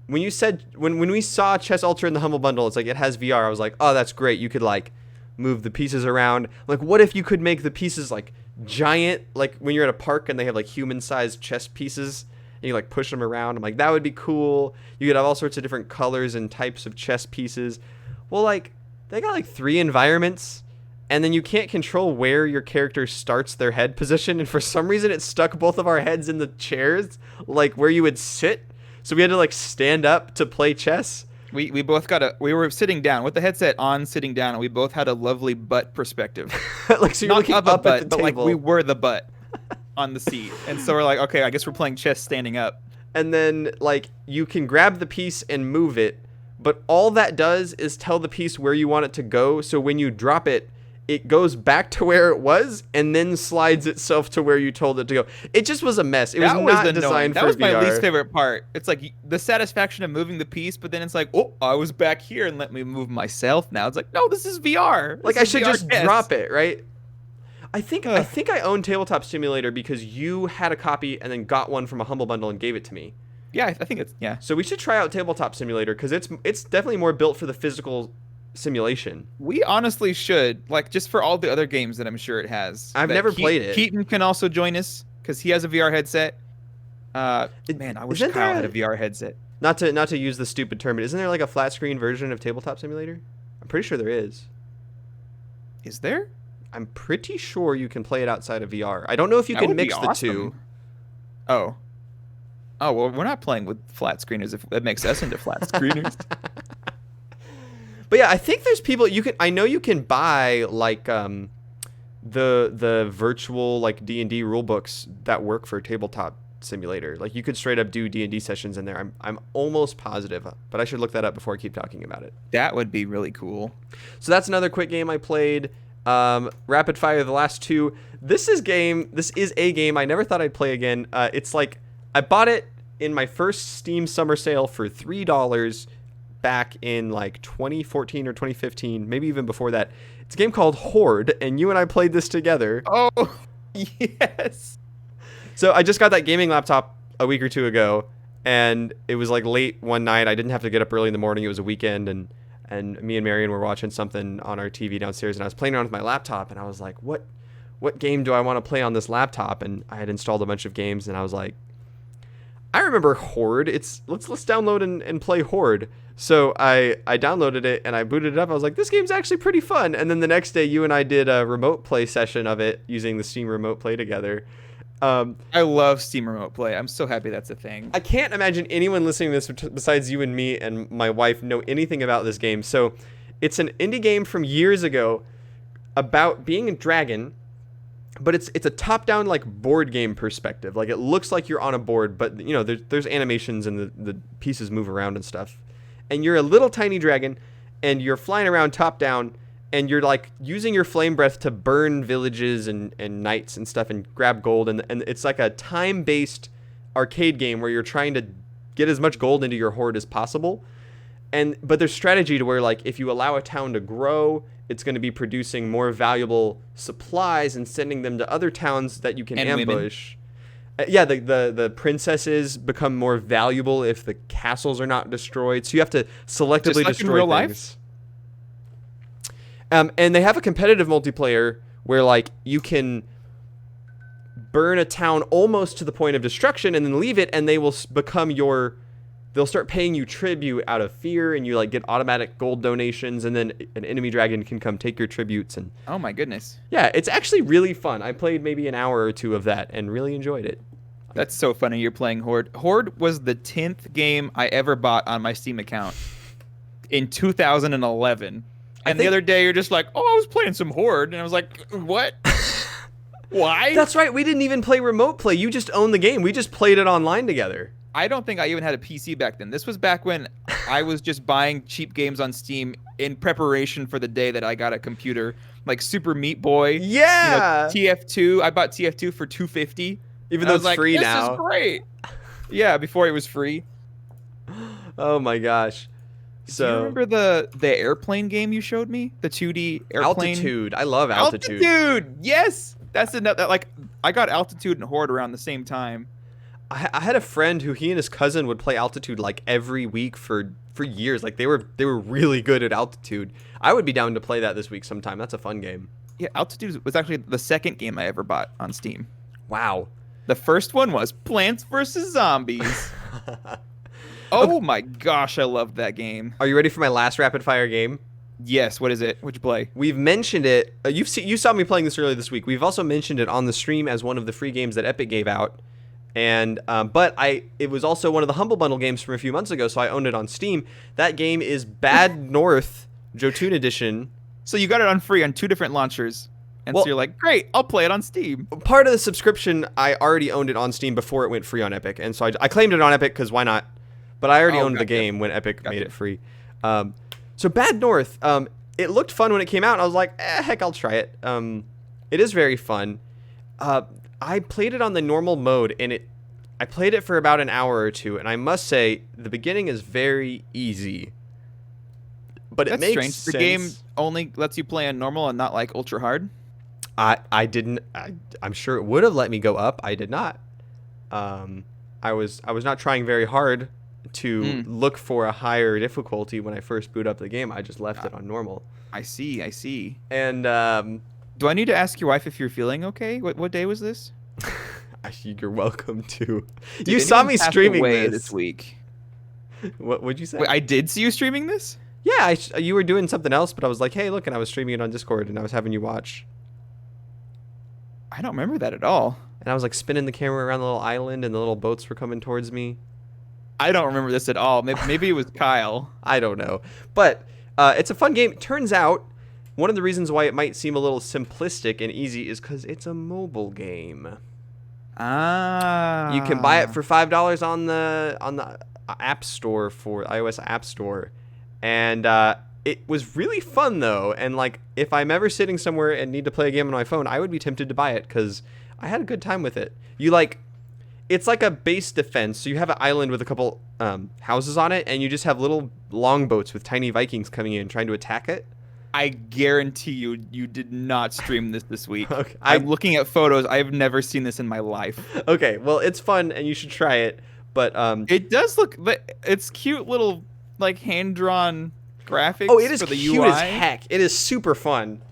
When you said when we saw Chess Ultra in the Humble Bundle, it's like it has VR. I was like, oh, that's great. You could like move the pieces around. Like, what if you could make the pieces like giant, like when you're at a park and they have like human-sized chess pieces and you like push them around? I'm like, that would be cool. You could have all sorts of different colors and types of chess pieces. Well, like they got like 3 environments, and then you can't control where your character starts their head position. And for some reason, it stuck both of our heads in the chairs, like where you would sit. So we had to like stand up to play chess. We both we were sitting down with the headset on, sitting down, and we both had a lovely butt perspective. Like, so you're Not looking of up a butt, at the but table. like we were the butt on the seat. And so we're like, okay, I guess we're playing chess standing up. And then like you can grab the piece and move it, but all that does is tell the piece where you want it to go. So when you drop it, it goes back to where it was and then slides itself to where you told it to go. It just was a mess. It was not designed for VR. That was my least favorite part. It's like the satisfaction of moving the piece, but then it's like, oh, I was back here and let me move myself now. It's like, no, this is VR. Like, I should just chess. drop it, right? I think I own Tabletop Simulator because you had a copy and then got one from a Humble Bundle and gave it to me. Yeah, I think it's, yeah. So we should try out Tabletop Simulator because it's definitely more built for the physical simulation. We honestly should, like, just for all the other games that I'm sure it has. I've never played it. Keaton can also join us because he has a VR headset. Man, I wish Kyle had a VR headset. Not to use the stupid term, but isn't there like a flat screen version of Tabletop Simulator? I'm pretty sure there is. Is there? I'm pretty sure you can play it outside of VR. I don't know if you can mix the two. Oh, well, we're not playing with flat screeners if that makes us into flat screeners. But yeah, I think there's people I know you can buy like the virtual like D&D rule books that work for Tabletop Simulator. Like you could straight up do D&D sessions in there. I'm almost positive, but I should look that up before I keep talking about it. That would be really cool. So that's another quick game I played. Rapid fire, the last 2. This is a game I never thought I'd play again. It's like I bought it in my first Steam summer sale for $3 back in like 2014 or 2015, maybe even before that. It's a game called Horde, and you and I played this together. Oh, yes. So I just got that gaming laptop a week or 2 ago, and it was like late one night. I didn't have to get up early in the morning. It was a weekend, and me and Marion were watching something on our TV downstairs, and I was playing around with my laptop, and I was like, what game do I want to play on this laptop? And I had installed a bunch of games, and I was like, I remember Horde. Let's download and play Horde. So I downloaded it and I booted it up. I was like, this game's actually pretty fun. And then the next day, you and I did a remote play session of it using the Steam Remote Play together. I love Steam Remote Play. I'm so happy that's a thing. I can't imagine anyone listening to this besides you and me and my wife know anything about this game. So it's an indie game from years ago about being a dragon, but it's a top-down like board game perspective. Like it looks like you're on a board, but you know there's animations and the pieces move around and stuff. And you're a little tiny dragon, and you're flying around top-down, and you're like using your flame breath to burn villages and knights and stuff and grab gold. And it's like a time-based arcade game where you're trying to get as much gold into your hoard as possible. But there's strategy to where like if you allow a town to grow, it's going to be producing more valuable supplies and sending them to other towns that you can ambush. Yeah, the princesses become more valuable if the castles are not destroyed. So you have to selectively destroy real things. And they have a competitive multiplayer where like you can burn a town almost to the point of destruction and then leave it, and they will become they'll start paying you tribute out of fear, and you like get automatic gold donations, and then an enemy dragon can come take your tributes. And oh my goodness. yeah, it's actually really fun. I played maybe an hour or two of that and really enjoyed it. That's so funny you're playing Horde. Horde was the 10th game I ever bought on my Steam account in 2011. And the other day you're just like, oh, I was playing some Horde. And I was like, what? Why? That's right. We didn't even play remote play. You just owned the game. We just played it online together. I don't think I even had a PC back then. This was back when I was just buying cheap games on Steam in preparation for the day that I got a computer, like Super Meat Boy. Yeah. TF2. I bought TF2 for $250. Even though it's free now. This is great. Yeah, before it was free. Oh my gosh. So do you remember the airplane game you showed me? The 2D airplane. Altitude. I love Altitude. Altitude. Yes. That's another. Like I got Altitude and Horde around the same time. I had a friend who he and his cousin would play Altitude like every week for years. Like they were really good at Altitude. I would be down to play that this week sometime. That's a fun game. Yeah, Altitude was actually the second game I ever bought on Steam. Wow. The first one was Plants vs. Zombies. Oh my gosh, I loved that game. Are you ready for my last rapid fire game? Yes, what is it? What'd you play? We've mentioned it. You saw me playing this earlier this week. We've also mentioned it on the stream as one of the free games that Epic gave out. And but it was also one of the Humble Bundle games from a few months ago, so I owned it on Steam. That game is Bad North Jotun Edition. So you got it on free on 2 different launchers. And so you're like, great, I'll play it on Steam. Part of the subscription, I already owned it on Steam before it went free on Epic. And so I claimed it on Epic because why not? But I already owned the game when Epic made it free. So Bad North, it looked fun when it came out. And I was like, heck, I'll try it. It is very fun. I played it on the normal mode, and I played it for about an hour or two. And I must say, the beginning is very easy. But it makes strange. sense. The game only lets you play on normal and not like ultra hard. I didn't. I'm sure it would have let me go up. I did not. I was not trying very hard to look for a higher difficulty when I first boot up the game. I just left it on normal. I see. And do I need to ask your wife if you're feeling okay? What day was this? You're welcome to. Did you saw me streaming this week. What would you say? Wait, I did see you streaming this? Yeah, you were doing something else, but I was like, hey, look, and I was streaming it on Discord, and I was having you watch. I don't remember that at all. And I was like spinning the camera around the little island, and the little boats were coming towards me. I don't remember this at all. Maybe it was Kyle. I don't know. But it's a fun game. Turns out, one of the reasons why it might seem a little simplistic and easy is because it's a mobile game. Ah. You can buy it for $5 on the App Store for iOS App Store. And it was really fun, though. And, like, if I'm ever sitting somewhere and need to play a game on my phone, I would be tempted to buy it because I had a good time with it. It's like a base defense. So you have an island with a couple houses on it, and you just have little longboats with tiny Vikings coming in trying to attack it. I guarantee you did not stream this week. Okay. I'm looking at photos. I've never seen this in my life. Okay, well, it's fun, and you should try it. But it does look. It's cute little like hand-drawn graphics. Oh, it is for the cute UI. as heck. It is super fun.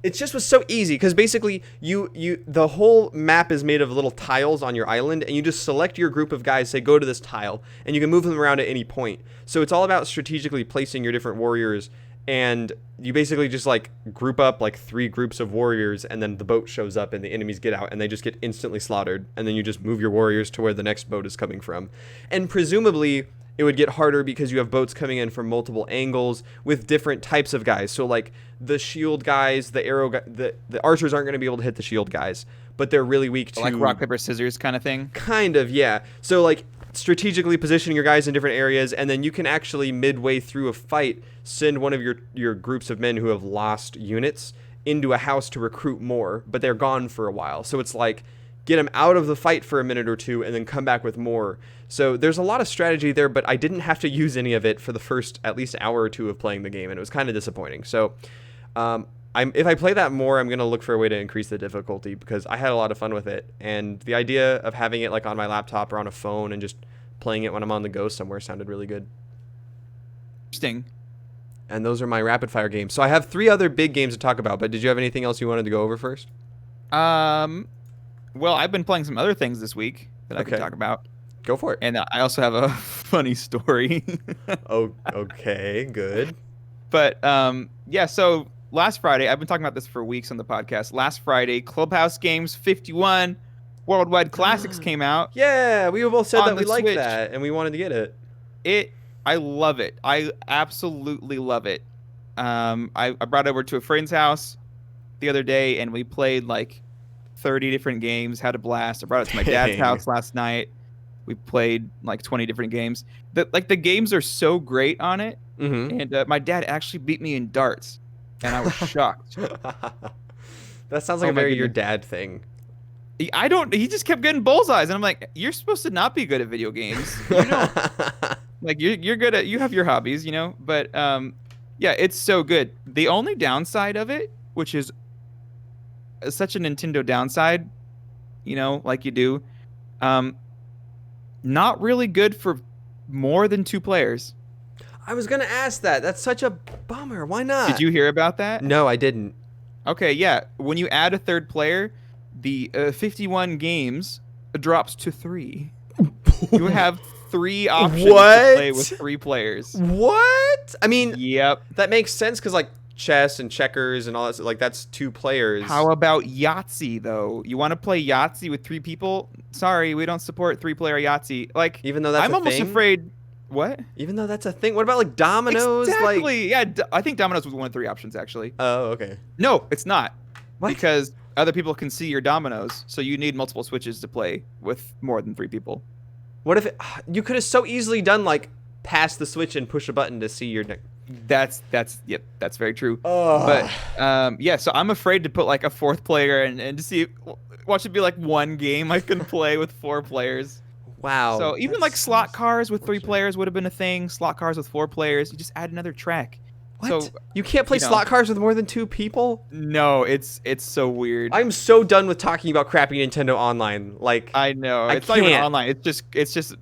It just was so easy because basically the whole map is made of little tiles on your island, and you just select your group of guys, say go to this tile, and you can move them around at any point. So it's all about strategically placing your different warriors, and you basically just like group up like 3 groups of warriors, and then the boat shows up and the enemies get out and they just get instantly slaughtered, and then you just move your warriors to where the next boat is coming from. And presumably it would get harder because you have boats coming in from multiple angles with different types of guys. So like the shield guys, the arrow the archers aren't going to be able to hit the shield guys, but they're really weak to like rock paper scissors kind of thing. Kind of, yeah. So like strategically positioning your guys in different areas, and then you can actually midway through a fight send one of your groups of men who have lost units into a house to recruit more, but they're gone for a while. So it's like get them out of the fight for a minute or two and then come back with more. So there's a lot of strategy there, but I didn't have to use any of it for the first at least hour or two of playing the game, and it was kind of disappointing. So if I play that more, I'm going to look for a way to increase the difficulty because I had a lot of fun with it. And the idea of having it like on my laptop or on a phone and just playing it when I'm on the go somewhere sounded really good. Interesting. And those are my rapid fire games. So I have 3 other big games to talk about, but did you have anything else you wanted to go over first? Well, I've been playing some other things this week that I can Okay. talk about. Go for it. And I also have a funny story. Oh, okay, good. But yeah, so last Friday, I've been talking about this for weeks on the podcast. Last Friday, Clubhouse Games 51 Worldwide Classics came out Yeah, we both said on that we the liked Switch. that and we wanted to get it. I love it. I absolutely love it. I brought it over to a friend's house the other day and we played like 30 different games, had a blast. I brought it to my dad's Dang. house last night. We played like 20 different games. The games are so great on it. Mm-hmm. And my dad actually beat me in darts. And I was shocked. That sounds like Oh a my very your goodness. dad thing. He just kept getting bullseyes. And I'm like, you're supposed to not be good at video games. You don't. Like you're good at, you have your hobbies, you know, but yeah, it's so good. The only downside of it, which is such a Nintendo downside, you know, like you do, not really good for more than 2 players. I was gonna ask that. That's such a bummer. Why not? Did you hear about that? No, I didn't. Okay, yeah. When you add a 3rd player, the 51 games drops to 3. You have 3 options to play with 3 players. What? I mean, Yep. that makes sense because like chess and checkers and all that. Like that's 2 players. How about Yahtzee though? You want to play Yahtzee with 3 people? Sorry, we don't support 3-player Yahtzee. Like, Even though that's I'm a almost thing? afraid. What? Even though that's a thing. What about like dominoes? Like, Exactly. Yeah, I think Domino's was one of 3 options actually. oh, okay. No, it's not. What? Because other people can see your dominoes, so you need multiple switches to play with more than 3 people. What if you could have so easily done like pass the switch and push a button to see your neck? That's very true. Oh. But yeah, so I'm afraid to put like a 4th player and to see, watch it be like one game I can play with 4 players. Wow. So even that like slot sounds cars with 3 unfortunate. players would have been a thing. Slot cars with 4 players, you just add another track. What? So You can't play you know. slot cars with more than 2 people? no, it's so weird. I'm so done with talking about crappy Nintendo Online. Like I know. I It's not even can't. online. It's just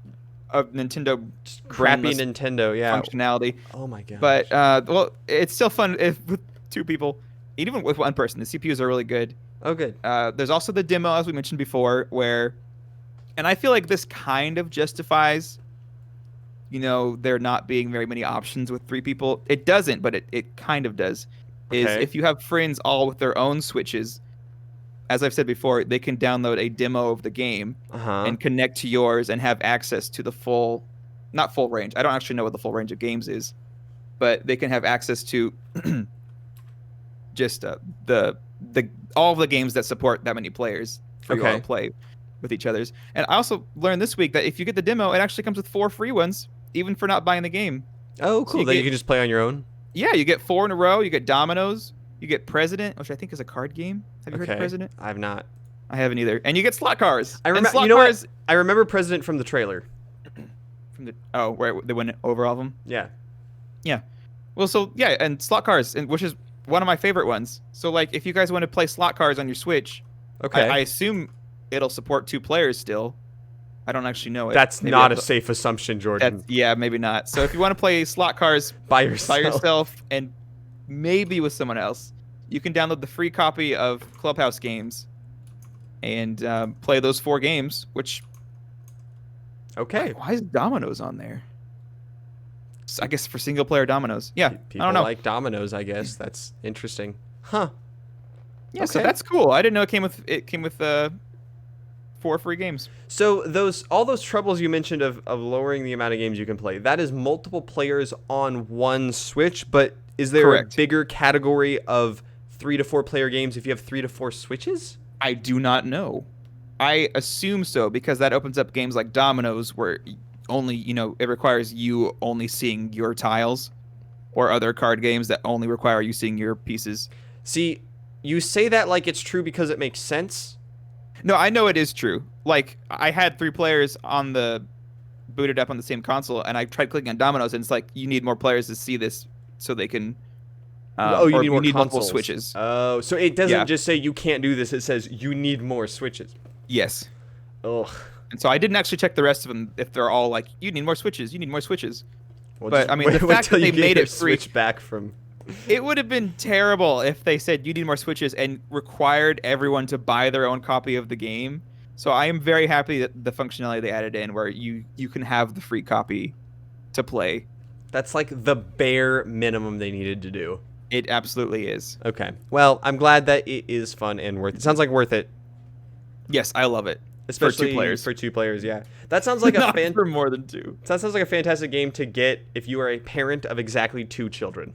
a Nintendo crappy brainless Nintendo, yeah. functionality. Oh my god. But well, it's still fun with 2 people. Even with 1 person, the CPUs are really good. oh good. There's also the demo, as we mentioned before, where, and I feel like this kind of justifies, you know, there not being very many options with 3 people. It doesn't, but it kind of does. Is Okay. if you have friends all with their own Switches, as I've said before, they can download a demo of the game Uh-huh. and connect to yours and have access to the full, not full range. I don't actually know what the full range of games is, but they can have access to just the all of the games that support that many players for you all Okay. to play with each other's. And I also learned this week that if you get the demo, it actually comes with 4 free ones, even for not buying the game. Oh, So cool. you Then you get- can just play on your own. Yeah, you get 4 in a row. You get Dominoes. You get President, which I think is a card game. Have you heard of President? I've not. I haven't either. And you get slot cars. I And remember. slot You know cars what? I remember President from the trailer. from the where they went over all of them. Yeah. Well, so yeah, and slot cars, and which is one of my favorite ones. So like, if you guys want to play slot cars on your Switch, Okay. I assume it'll support 2 players still. I don't actually know it. That's Maybe not I'll- a safe assumption, Jordan. yeah, maybe not. So if you want to play slot cars By yourself. by yourself and maybe with someone else, you can download the free copy of Clubhouse Games and play those 4 games. Which Okay. why is Dominoes on there? I guess for single player Dominoes. Yeah, People I don't know. like dominoes, I guess. That's interesting. Huh. Yeah, so Okay. that's cool. I didn't know it came with 4 free games. So all those troubles you mentioned of lowering the amount of games you can play, that is multiple players on one Switch, but is there Correct. a bigger category of 3 to 4 player games if you have 3 to 4 Switches? I do not know. I assume so because that opens up games like Dominoes where only, you know, it requires you only seeing your tiles, or other card games that only require you seeing your pieces. See, you say that like it's true because it makes sense. No, I know it is true. Like, I had 3 players on the booted up on the same console, and I tried clicking on Dominoes, and it's like, you need more players to see this so they can. You or need more multiple consoles. switches. Oh, so it doesn't Yeah. just say you can't do this. It says you need more Switches. Yes. Ugh. And so I didn't actually check the rest of them if they're all like, you need more switches, you need more switches. Well, But, just I mean, the wait fact till that you they get made your it free- Switch back from It would have been terrible if they said you need more Switches and required everyone to buy their own copy of the game. So I am very happy that the functionality they added in where you can have the free copy to play. That's like the bare minimum they needed to do. It absolutely is. Okay. Well, I'm glad that it is fun and worth it. Sounds like worth it. Yes, I love it. Especially for 2 players. For 2 players, yeah. That sounds like Not for more than 2. That sounds like a fantastic game to get if you are a parent of exactly 2 children.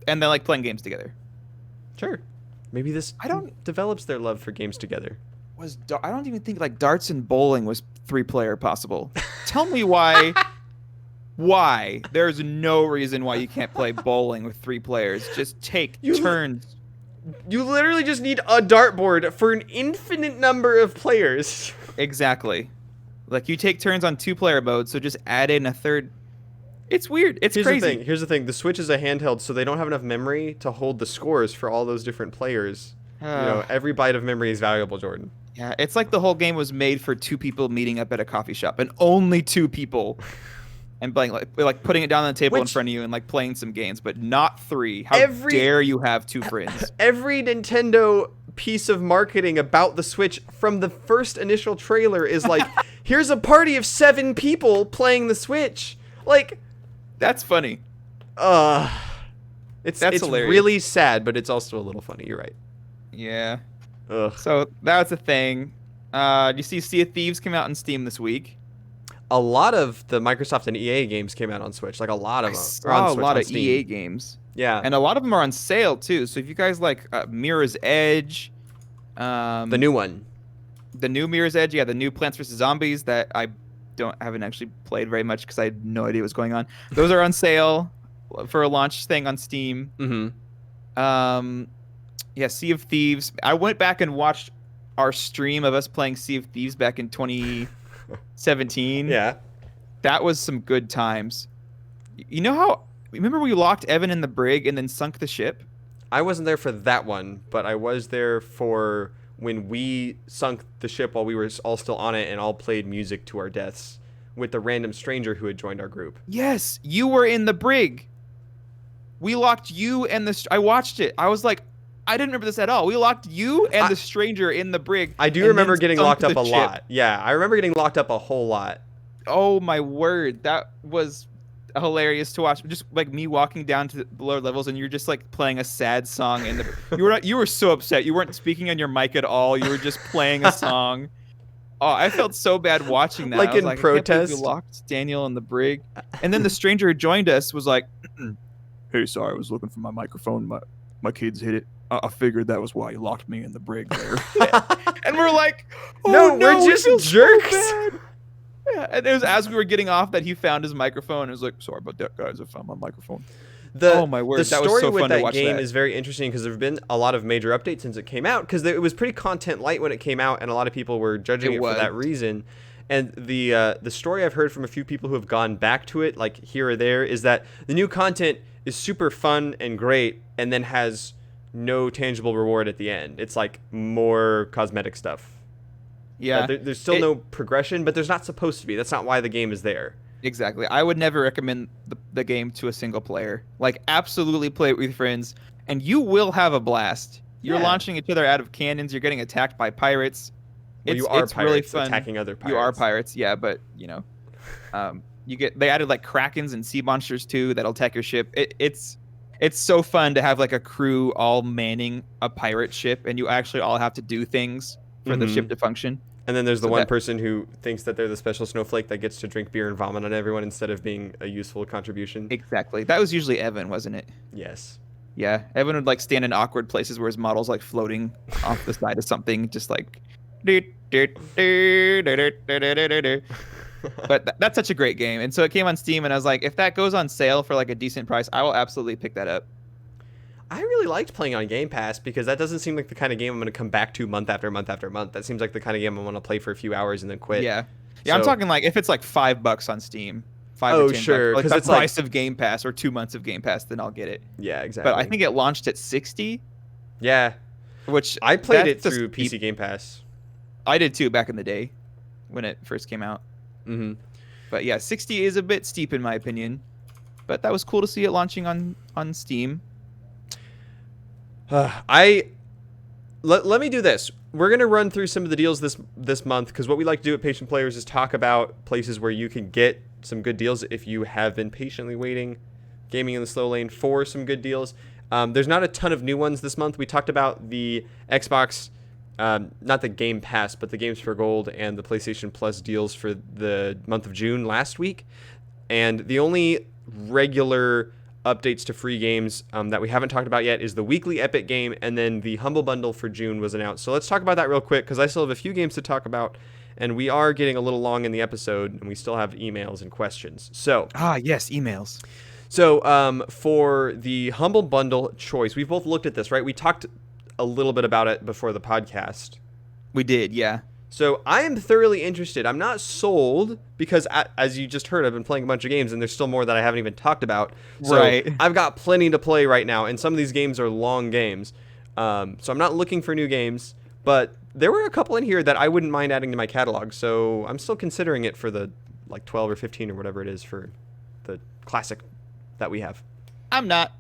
And they like playing games together. Sure. Maybe this develops their love for games together. I don't even think like darts and bowling was 3-player possible. Tell me why. Why? There's no reason why you can't play bowling with 3 players. Just take turns. You literally just need a dartboard for an infinite number of players. Exactly. Like you take turns on 2-player mode, so just add in a third. It's weird. It's crazy. Here's the thing. The Switch is a handheld, so they don't have enough memory to hold the scores for all those different players. Every byte of memory is valuable, Jordan. Yeah, it's like the whole game was made for 2 people meeting up at a coffee shop, and only 2 people. And playing like putting it down on the table in front of you and like playing some games, but not 3. How dare you have 2 friends? Every Nintendo piece of marketing about the Switch from the first initial trailer is like, here's a party of 7 people playing the Switch. Like, that's funny. It's hilarious. really sad, but it's also a little funny. You're right. Yeah. Ugh. So that was a thing. You see Sea of Thieves came out on Steam this week. A lot of the Microsoft and EA games came out on Switch. Like a lot of them. A lot of EA games. Yeah. And a lot of them are on sale too. So if you guys like Mirror's Edge, the new one, the new Mirror's Edge, the new Plants vs Zombies that I haven't actually played very much because I had no idea what was going on. Those are on sale for a launch thing on Steam. Mm-hmm. Sea of Thieves. I went back and watched our stream of us playing Sea of Thieves back in 2017. Yeah. That was some good times. You know how... Remember we locked Evan in the brig and then sunk the ship? I wasn't there for that one, but I was there for when we sunk the ship while we were all still on it and all played music to our deaths with the random stranger who had joined our group. Yes, you were in the brig. We locked you and the... I watched it. I was like, I didn't remember this at all. We locked you and the stranger in the brig. I do remember getting locked up a lot. Yeah, I remember getting locked up a whole lot. Oh my word, that was hilarious to watch. Just like me walking down to the lower levels, and you're just like playing a sad song in the. You were so upset. You weren't speaking on your mic at all. You were just playing a song. Oh, I felt so bad watching that. Like in protest. I can't believe you locked Daniel in the brig, and then the stranger who joined us was like, "Hey, sorry, I was looking for my microphone. My kids hit it. I figured that was why you locked me in the brig there." And we're like, "Oh no, we're just jerks." So yeah, and it was as we were getting off that he found his microphone and was like, "Sorry about that, guys. I found my microphone." Oh my word, the story that was so with fun to that watch game that. is very interesting because there have been a lot of major updates since it came out because it was pretty content light when it came out, and a lot of people were judging it for that reason. And the story I've heard from a few people who have gone back to it, like here or there, is that the new content is super fun and great, and then has no tangible reward at the end. It's like more cosmetic stuff. Yeah, there's still no progression, but there's not supposed to be. That's not why the game is there. Exactly. I would never recommend the game to a single player. Like, absolutely play it with your friends, and you will have a blast. You're launching each other out of cannons. You're getting attacked by pirates. Well, you are it's pirates really fun. Attacking other pirates. You are pirates, yeah, but they added like krakens and sea monsters too that'll attack your ship. It's so fun to have like a crew all manning a pirate ship, and you actually all have to do things for the ship to function. And then there's the one person who thinks that they're the special snowflake that gets to drink beer and vomit on everyone instead of being a useful contribution. Exactly. That was usually Evan, wasn't it? Yes. Yeah. Evan would like stand in awkward places where his model's like floating off the side of something, just like. But that's such a great game. And so it came on Steam, and I was like, if that goes on sale for like a decent price, I will absolutely pick that up. I really liked playing on Game Pass because that doesn't seem like the kind of game I'm going to come back to month after month after month. That seems like the kind of game I want to play for a few hours and then quit. Yeah. Yeah, I'm talking like if it's like $5 on Steam, $5 or $10, sure, like the price of Game Pass or 2 months of Game Pass, then I'll get it. Yeah, exactly. But I think it launched at $60. Yeah. Which I played it through PC Game Pass. I did too back in the day when it first came out. Mm-hmm. But yeah, 60 is a bit steep in my opinion. but that was cool to see it launching on Steam. Let me do this. We're going to run through some of the deals this month, because what we like to do at Patient Players is talk about places where you can get some good deals if you have been patiently waiting, gaming in the slow lane, for some good deals. There's not a ton of new ones this month. We talked about the Xbox, not the Game Pass, but the Games for Gold and the PlayStation Plus deals for the month of June last week. And the only regular updates to free games that we haven't talked about yet is the weekly Epic game, and then the Humble Bundle for June was announced. So let's talk about that real quick, because I still have a few games to talk about, and we are getting a little long in the episode, and we still have emails and questions. So yes, emails. So for the Humble Bundle choice, we've both looked at this, right? We talked a little bit about it before the podcast. We did, yeah. So I am thoroughly interested. I'm not sold because, as you just heard, I've been playing a bunch of games, and there's still more that I haven't even talked about. So right. I've got plenty to play right now, and some of these games are long games. So I'm not looking for new games, but there were a couple in here that I wouldn't mind adding to my catalog. So I'm still considering it for the 12 or 15 or whatever it is for the classic that we have. I'm not.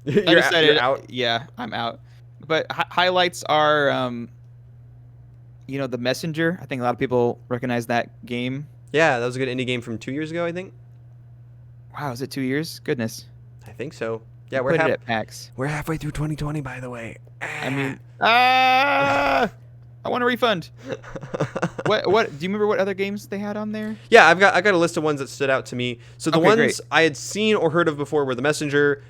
You're out? Yeah, I'm out. But highlights are, The Messenger. I think a lot of people recognize that game. Yeah, that was a good indie game from 2 years ago, I think. Wow, is it 2 years? Goodness. I think so. Yeah, Put it at PAX. We're halfway through 2020, by the way. I mean, I want a refund. What? Do you remember what other games they had on there? Yeah, I got a list of ones that stood out to me. So the ones great. I had seen or heard of before were The Messenger.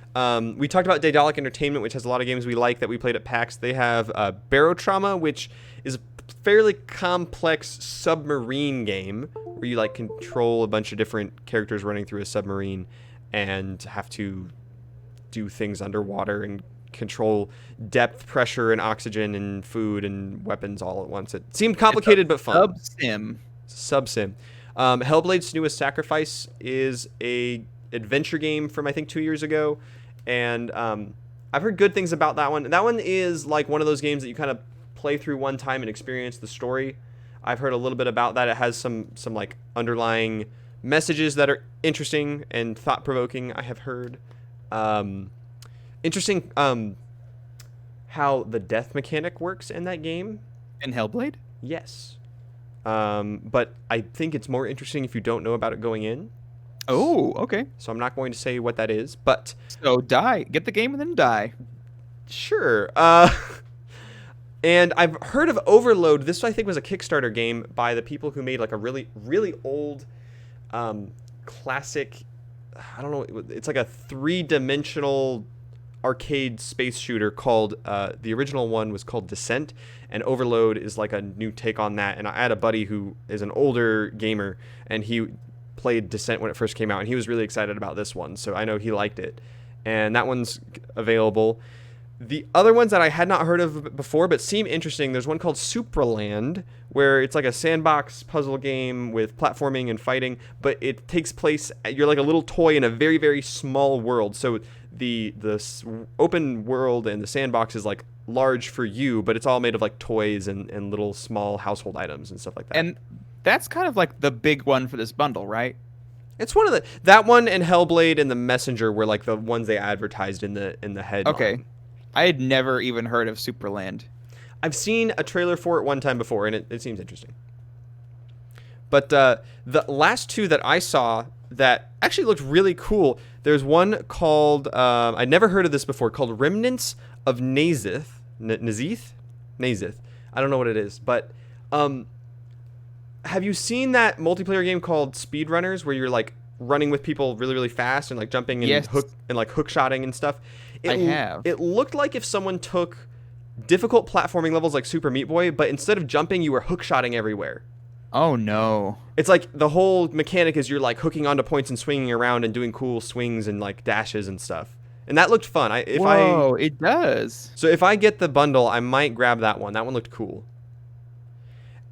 We talked about Daedalic Entertainment, which has a lot of games we like that we played at PAX. They have Barotrauma, which is a fairly complex submarine game where you control a bunch of different characters running through a submarine and have to do things underwater and control depth, pressure, and oxygen and food and weapons all at once. It seemed complicated but fun. Sub-sim. Hellblade's Newest Sacrifice is a adventure game from I think 2 years ago, and I've heard good things about that one. That one is like one of those games that you kind of play through one time and experience the story. I've heard a little bit about that. It has some underlying messages that are interesting and thought-provoking, I have heard. Interesting how the death mechanic works in that game. In Hellblade? Yes. But I think it's more interesting if you don't know about it going in. Oh, okay. So I'm not going to say what that is, but... So die. Get the game and then die. Sure. And I've heard of Overload. This, I think, was a Kickstarter game by the people who made a really, really old classic... I don't know. It's like a three-dimensional arcade space shooter called... the original one was called Descent, and Overload is like a new take on that. And I had a buddy who is an older gamer, and he played Descent when it first came out, and he was really excited about this one, so I know he liked it. And that one's available. The other ones that I had not heard of before but seem interesting, there's one called Supraland, where it's like a sandbox puzzle game with platforming and fighting, but it takes place, you're like a little toy in a very, very small world. So the open world and the sandbox is like large for you, but it's all made of like toys and little small household items and stuff like that. And that's kind of like the big one for this bundle, right? It's one of that one and Hellblade and The Messenger were like the ones they advertised in the headline. Okay. I had never even heard of Supraland. I've seen a trailer for it one time before, and it seems interesting. But the last two that I saw that actually looked really cool, there's one called, I'd never heard of this before, called Remnants of Nazith. Nazith. I don't know what it is, but have you seen that multiplayer game called Speedrunners, where you're like running with people really, really fast and like jumping and hook shotting and stuff? I have. It looked like if someone took difficult platforming levels like Super Meat Boy, but instead of jumping, you were hook-shotting everywhere. Oh, no. It's like the whole mechanic is you're like hooking onto points and swinging around and doing cool swings and like dashes and stuff. And that looked fun. It does. So if I get the bundle, I might grab that one. That one looked cool.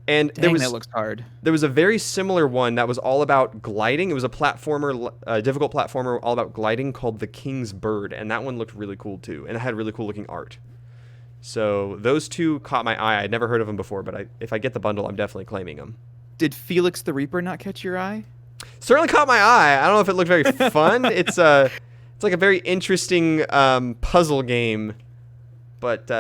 And that looks hard. There was a very similar one that was all about gliding. It was a platformer, difficult platformer, all about gliding called The King's Bird, and that one looked really cool too, and it had really cool looking art. So those two caught my eye. I'd never heard of them before, but if I get the bundle, I'm definitely claiming them. Did Felix the Reaper not catch your eye? Certainly caught my eye. I don't know if it looked very fun. It's like a very interesting puzzle game, but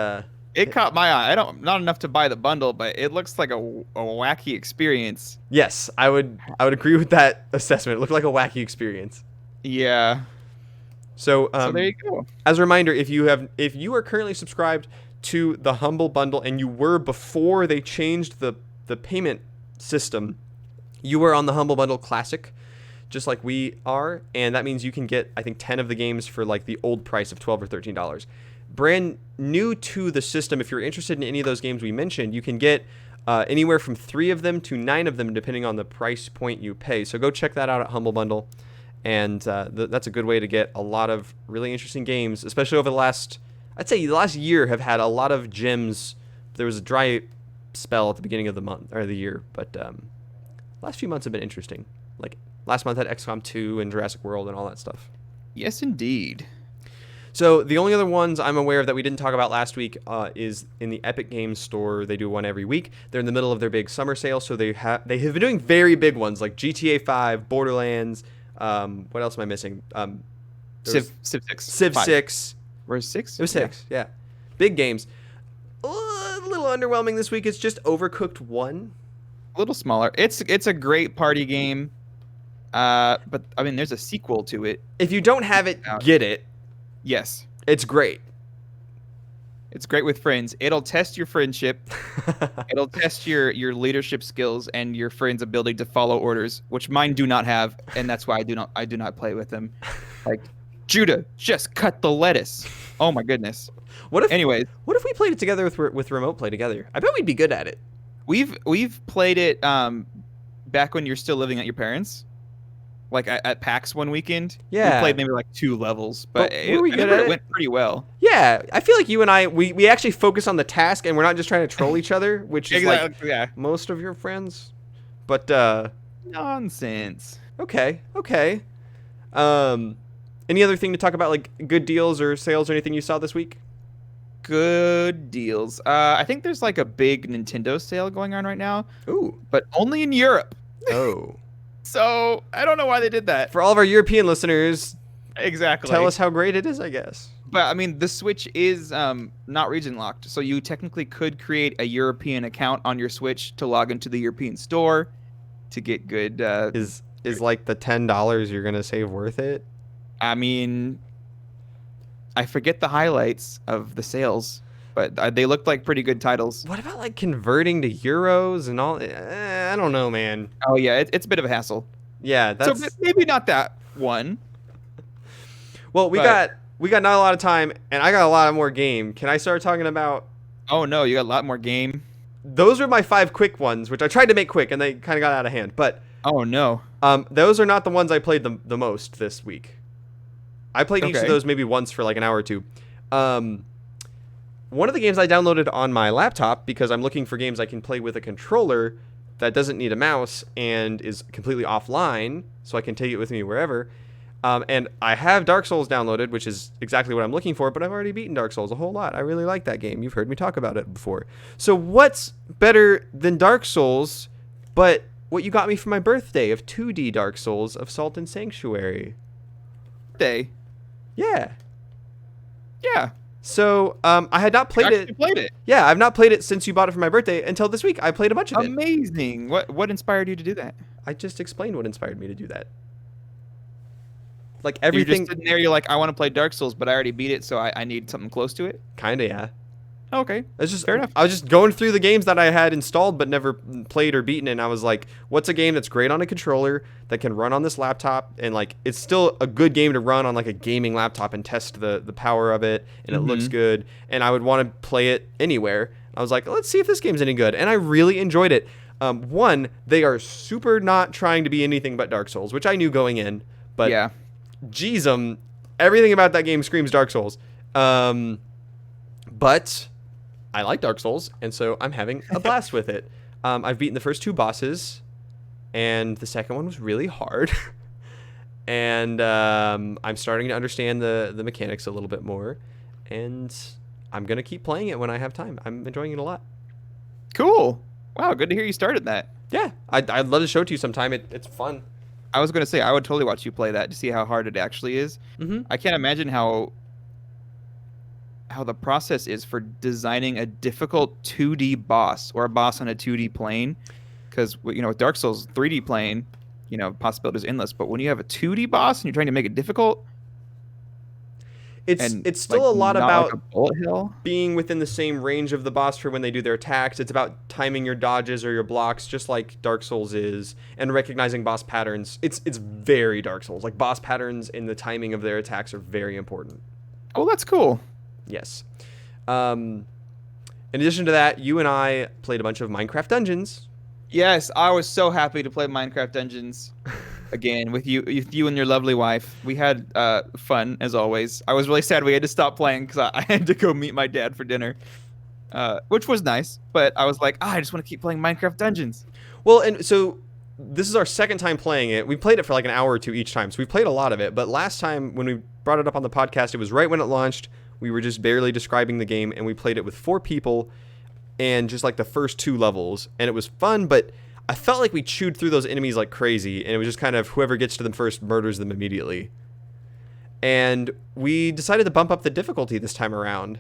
It caught my eye. Not enough to buy the bundle, but it looks like a wacky experience. yes, I would agree with that assessment. It looked like a wacky experience. Yeah. So So there you go. as a reminder, if you are currently subscribed to the Humble Bundle and you were before they changed the payment system, you were on the Humble Bundle Classic, just like we are, and that means you can get, I think, 10 of the games for like the old price of $12 or $13. Brand new to the system, if you're interested in any of those games we mentioned, you can get anywhere from 3 of them to 9 of them, depending on the price point you pay. So go check that out at Humble Bundle, and that's a good way to get a lot of really interesting games, especially over I'd say the last year have had a lot of gems. There was a dry spell at the beginning of the month or the year, but last few months have been interesting. Like last month had XCOM 2 and Jurassic World and all that stuff. Yes, indeed. So the only other ones I'm aware of that we didn't talk about last week is in the Epic Games Store. They do one every week. They're in the middle of their big summer sale, so they have been doing very big ones like GTA 5, Borderlands. What else am I missing? Civ 6. Civ 6. Where's 6? It was 6. Yeah. Big games. A little underwhelming this week. It's just Overcooked 1. A little smaller. It's a great party game. But I mean, there's a sequel to it. If you don't have it, get it. Yes. It's great. It's great with friends. It'll test your friendship. It'll test your leadership skills and your friends' ability to follow orders, which mine do not have, and that's why I do not play with them. Like, Judah, just cut the lettuce. Oh my goodness. What if we played it together with remote play together? I bet we'd be good at it. We've played it back when you're still living at your parents. Like at PAX one weekend. Yeah. We played maybe like 2 levels, but it went pretty well. Yeah. I feel like you and I, we actually focus on the task and we're not just trying to troll each other, which is like most of your friends. But nonsense. Okay. Any other thing to talk about, like good deals or sales or anything you saw this week? Good deals. I think there's like a big Nintendo sale going on right now. Ooh. But only in Europe. Oh. So I don't know why they did that. For all of our European listeners, exactly. Tell us how great it is, I guess. But I mean, the Switch is not region locked, so you technically could create a European account on your Switch to log into the European store to get good. Is like the $10 you're gonna save worth it? I mean, I forget the highlights of the sales, but they looked like pretty good titles. What about like converting to euros and all? I don't know, man. Oh yeah, it's a bit of a hassle. Yeah, that's so maybe not that one. Well, we got not a lot of time, and I got a lot more game. Can I start talking about? Oh no, you got a lot more game. Those are my 5 quick ones, which I tried to make quick, and they kind of got out of hand. But oh no, those are not the ones I played the most this week. I played each of those maybe once for like an hour or two. One of the games I downloaded on my laptop because I'm looking for games I can play with a controller that doesn't need a mouse and is completely offline, so I can take it with me wherever. And I have Dark Souls downloaded, which is exactly what I'm looking for, but I've already beaten Dark Souls a whole lot. I really like that game. You've heard me talk about it before. So what's better than Dark Souls, but what you got me for my birthday of 2D Dark Souls of Salt and Sanctuary? Day. Yeah. Yeah. So I had not played it. Played it. Yeah, I've not played it since you bought it for my birthday until this week. I played a bunch of it. Amazing. What inspired you to do that? I just explained what inspired me to do that. Like everything. You're just sitting there, you're like, I want to play Dark Souls, but I already beat it, so I need something close to it? Kinda, yeah. Okay. It's just fair enough. I was just going through the games that I had installed but never played or beaten, and I was like, what's a game that's great on a controller that can run on this laptop, and like it's still a good game to run on like a gaming laptop and test the power of it, and it looks good, and I would want to play it anywhere. I was like, let's see if this game's any good, and I really enjoyed it. One, they are super not trying to be anything but Dark Souls, which I knew going in, but yeah, geez, everything about that game screams Dark Souls. But I like Dark Souls, and so I'm having a blast with it. I've beaten the first 2 bosses, and the second one was really hard. And I'm starting to understand the mechanics a little bit more, and I'm going to keep playing it when I have time. I'm enjoying it a lot. Cool. Wow, good to hear you started that. Yeah, I'd love to show it to you sometime. It's fun. I was gonna say I would totally watch you play that to see how hard it actually is. Mm-hmm. I can't imagine how the process is for designing a difficult 2D boss or a boss on a 2D plane. Because with Dark Souls 3D plane, possibilities endless. But when you have a 2D boss and you're trying to make it difficult, It's still a lot not about like a bullet hell. being within the same range of the boss for when they do their attacks. It's about timing your dodges or your blocks, just like Dark Souls is, and recognizing boss patterns. It's very Dark Souls. Like, boss patterns and the timing of their attacks are very important. Oh, that's cool. Yes. In addition to that, you and I played a bunch of Minecraft Dungeons. Yes, I was so happy to play Minecraft Dungeons again with you and your lovely wife. We had fun as always. I was really sad we had to stop playing because I had to go meet my dad for dinner, which was nice. But I was like, I just want to keep playing Minecraft Dungeons. Well, and so this is our second time playing it. We played it for like an hour or two each time, so we played a lot of it. But last time when we brought it up on the podcast, it was right when it launched. We were just barely describing the game, and we played it with 4 people and just like the first 2 levels. And it was fun, but I felt like we chewed through those enemies like crazy, and it was just kind of whoever gets to them first murders them immediately. And we decided to bump up the difficulty this time around.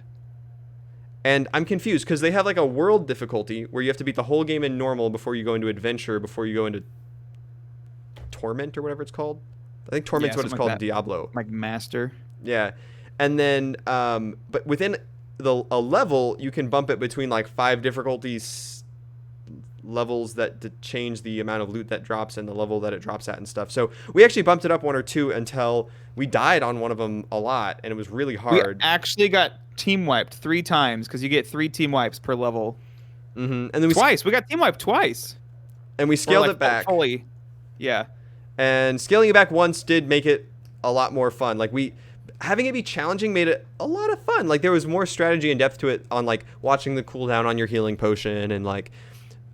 And I'm confused because they have like a world difficulty where you have to beat the whole game in normal before you go into adventure, before you go into torment or whatever it's called. I think torment's what it's called in Diablo. Like master. Yeah. And then, but within a level, you can bump it between like 5 difficulties levels that to change the amount of loot that drops and the level that it drops at and stuff. So we actually bumped it up 1 or 2 until we died on one of them a lot, and it was really hard. We actually got team wiped 3 times because you get 3 team wipes per level. Mm-hmm. And then we got team wiped twice. And we scaled it back. Fully. Yeah. And scaling it back once did make it a lot more fun. Like, having it be challenging made it a lot of fun. Like, there was more strategy and depth to it on like watching the cooldown on your healing potion and like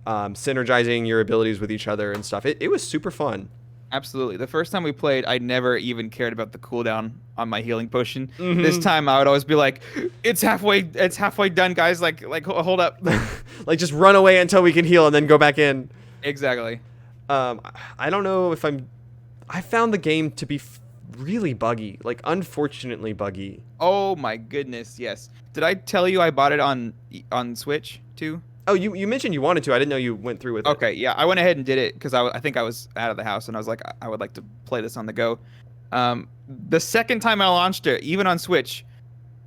synergizing your abilities with each other and stuff. It was super fun. Absolutely. The first time we played, I never even cared about the cooldown on my healing potion. Mm-hmm. This time I would always be like, it's halfway done, guys. Like hold up. Like, just run away until we can heal and then go back in. Exactly. I don't know if I found the game to be really buggy, like unfortunately buggy. Oh my goodness, yes. Did I tell you I bought it on Switch too? Oh, you mentioned you wanted to. I didn't know you went through with it. Okay, yeah, I went ahead and did it because I think I was out of the house and I was like, I would like to play this on the go. The second time I launched it, even on Switch,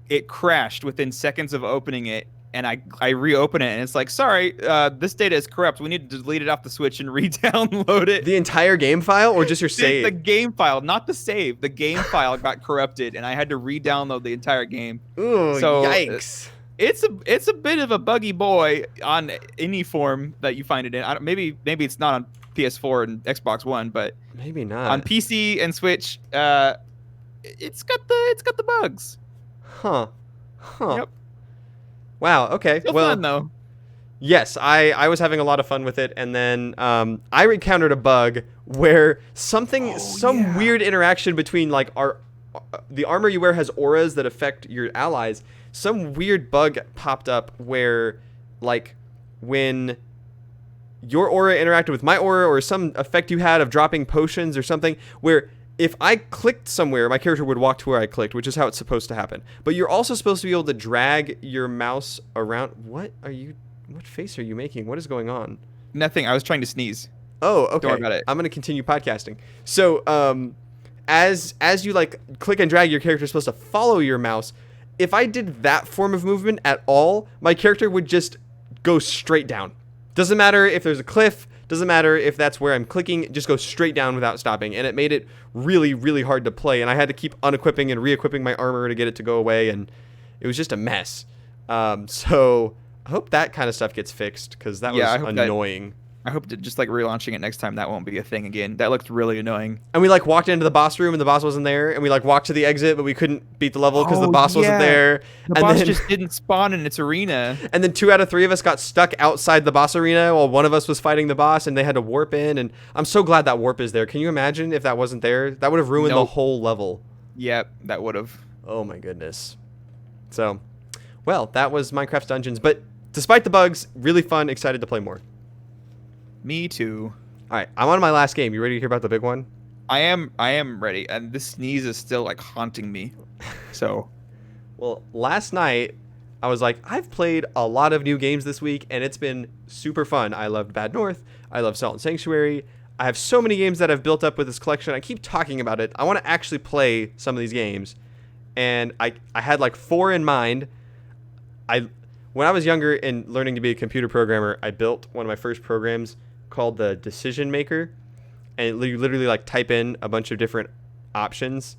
it crashed within seconds of opening it, and I reopen it and it's like, sorry, this data is corrupt. We need to delete it off the Switch and re-download it. The entire game file or just your save? The game file, not the save. The game file got corrupted and I had to re-download the entire game. Ooh, so, yikes. It's a bit of a buggy boy on any form that you find it in. Maybe it's not on PS4 and Xbox One, but maybe not on PC and Switch. It's got the bugs. Huh. Yep. Wow. Okay. Still well, fun though. Yes, I was having a lot of fun with it, and then I encountered a bug where some weird interaction between like the armor you wear has auras that affect your allies. Some weird bug popped up where, like, when your aura interacted with my aura or some effect you had of dropping potions or something, where if I clicked somewhere, my character would walk to where I clicked, which is how it's supposed to happen. But you're also supposed to be able to drag your mouse around. What face are you making? What is going on? Nothing. I was trying to sneeze. Oh, okay. Don't worry about it. I'm going to continue podcasting. So, as you, like, click and drag, your character is supposed to follow your mouse. If I did that form of movement at all, my character would just go straight down. Doesn't matter if there's a cliff, doesn't matter if that's where I'm clicking, just go straight down without stopping. And it made it really, really hard to play. And I had to keep unequipping and re-equipping my armor to get it to go away. And it was just a mess. So I hope that kind of stuff gets fixed because that was annoying. I hope that just like relaunching it next time, that won't be a thing again. That looked really annoying. And we like walked into the boss room and the boss wasn't there. And we like walked to the exit, but we couldn't beat the level because the boss wasn't there. The boss just didn't spawn in its arena. And then 2 out of 3 of us got stuck outside the boss arena while one of us was fighting the boss and they had to warp in. And I'm so glad that warp is there. Can you imagine if that wasn't there? That would have ruined the whole level. Yep, that would have. Oh my goodness. So, well, that was Minecraft Dungeons. But despite the bugs, really fun, excited to play more. Me too. All right, I'm on my last game. You ready to hear about the big one? I am ready, and this sneeze is still like haunting me. So, Well, last night I was like, I've played a lot of new games this week, and it's been super fun. I loved Bad North. I love Salt and Sanctuary. I have so many games that I've built up with this collection. I keep talking about it. I want to actually play some of these games, and I had like 4 in mind. When I was younger and learning to be a computer programmer, I built one of my first programs called the Decision Maker, and you literally like type in a bunch of different options,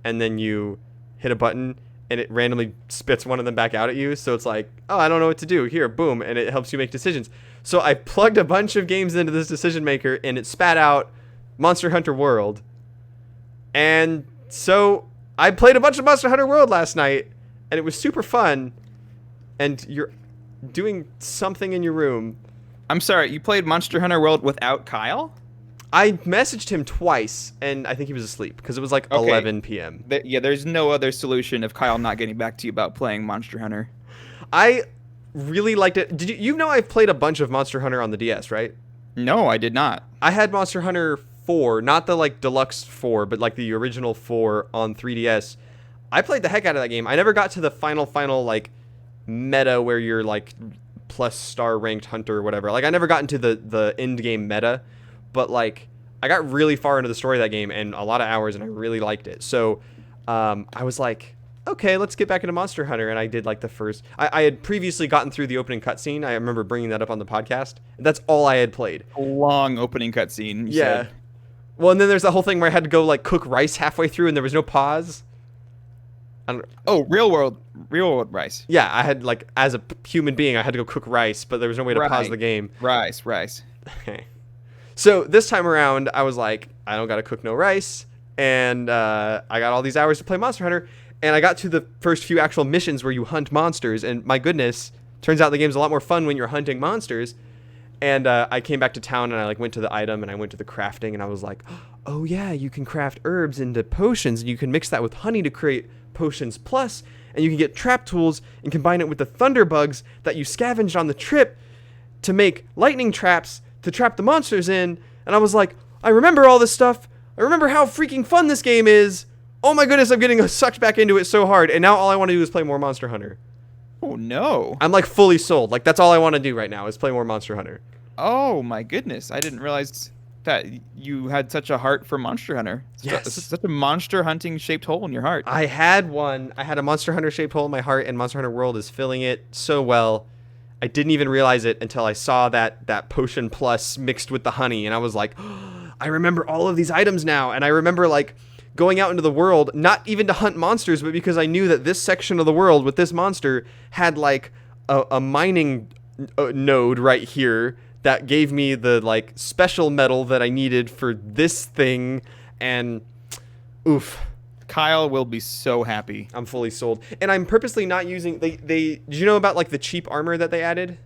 and then you hit a button and it randomly spits one of them back out at you. So it's like, oh, I don't know what to do. Here, boom, and it helps you make decisions. So I plugged a bunch of games into this Decision Maker, and it spat out Monster Hunter World. And so I played a bunch of Monster Hunter World last night, and it was super fun. And you're doing something in your room. I'm sorry, you played Monster Hunter World without Kyle? I messaged him twice, and I think he was asleep because it was like 11 p.m. Yeah, there's no other solution of Kyle not getting back to you about playing Monster Hunter. I really liked it. Did you know I've played a bunch of Monster Hunter on the DS, right? No, I did not. I had Monster Hunter 4, not the like deluxe 4, but like the original 4 on 3DS. I played the heck out of that game. I never got to the final like meta where you're like plus star ranked hunter or whatever. Like I never got into the end game meta. But, like, I got really far into the story of that game and a lot of hours, and I really liked it. So, I was like, okay, let's get back into Monster Hunter. And I did, like, the first... I had previously gotten through the opening cutscene. I remember bringing that up on the podcast. That's all I had played. A long opening cutscene. Yeah. Well, and then there's that whole thing where I had to go, like, cook rice halfway through, and there was no pause. Oh, real world rice. Yeah, I had, like, as a human being, I had to go cook rice, but there was no way to pause the game. Rice. Okay. So this time around, I was like, I don't got to cook no rice, and I got all these hours to play Monster Hunter, and I got to the first few actual missions where you hunt monsters, and my goodness, turns out the game's a lot more fun when you're hunting monsters. And I came back to town, and I like went to the item, and I went to the crafting, and I was like, oh yeah, you can craft herbs into potions, and you can mix that with honey to create potions plus, and you can get trap tools and combine it with the thunder bugs that you scavenged on the trip to make lightning traps to trap the monsters in. And I was like, I remember all this stuff. I remember how freaking fun this game is. Oh my goodness, I'm getting sucked back into it so hard. And now all I want to do is play more Monster Hunter. Oh no. I'm like fully sold. Like that's all I want to do right now is play more Monster Hunter. Oh my goodness. I didn't realize that you had such a heart for Monster Hunter. Yes. Such a monster hunting shaped hole in your heart. I had one. I had a Monster Hunter shaped hole in my heart, and Monster Hunter World is filling it so well. I didn't even realize it until I saw that potion plus mixed with the honey, and I was like, oh, I remember all of these items now. And I remember like going out into the world, not even to hunt monsters, but because I knew that this section of the world with this monster had like a mining node right here that gave me the like special metal that I needed for this thing. And oof. Kyle will be so happy. I'm fully sold. And I'm purposely not using... Did you know about, like, the cheap armor that they added?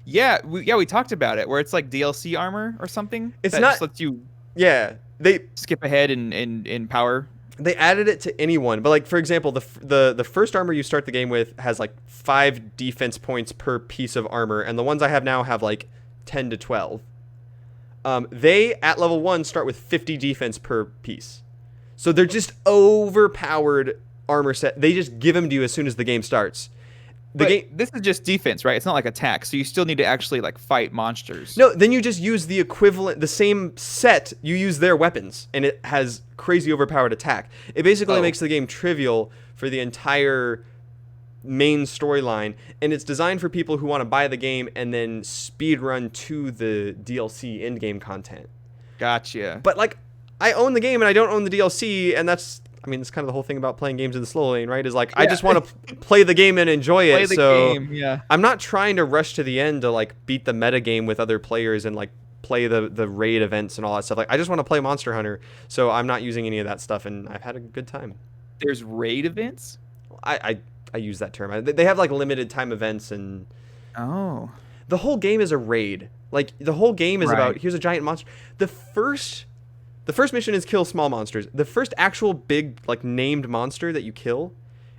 Yeah, we talked about it, where it's, like, DLC armor or something. It's that not... just lets you... Yeah, they... skip ahead in power. They added it to anyone. But, like, for example, the first armor you start the game with has, like, 5 defense points per piece of armor. And the ones I have now have, like, 10 to 12. They, at level 1, start with 50 defense per piece. So they're just overpowered armor set. They just give them to you as soon as the game starts. This is just defense, right? It's not like attack. So you still need to actually like fight monsters. No, then you just use the equivalent, the same set. You use their weapons, and it has crazy overpowered attack. It basically makes the game trivial for the entire main storyline, and it's designed for people who want to buy the game and then speed run to the DLC end-game content. Gotcha. But like, I own the game and I don't own the DLC, and that's, I mean, it's kind of the whole thing about playing games in the slow lane, right? Is like, I just want to play the game and enjoy it. Game, yeah. I'm not trying to rush to the end to like beat the meta game with other players and like play the raid events and all that stuff. Like, I just want to play Monster Hunter, so I'm not using any of that stuff, and I've had a good time. There's raid events? I use that term. They have like limited time events, and the whole game is a raid. Like, the whole game is about, here's a giant monster. The first mission is kill small monsters. The first actual big, like, named monster that you kill,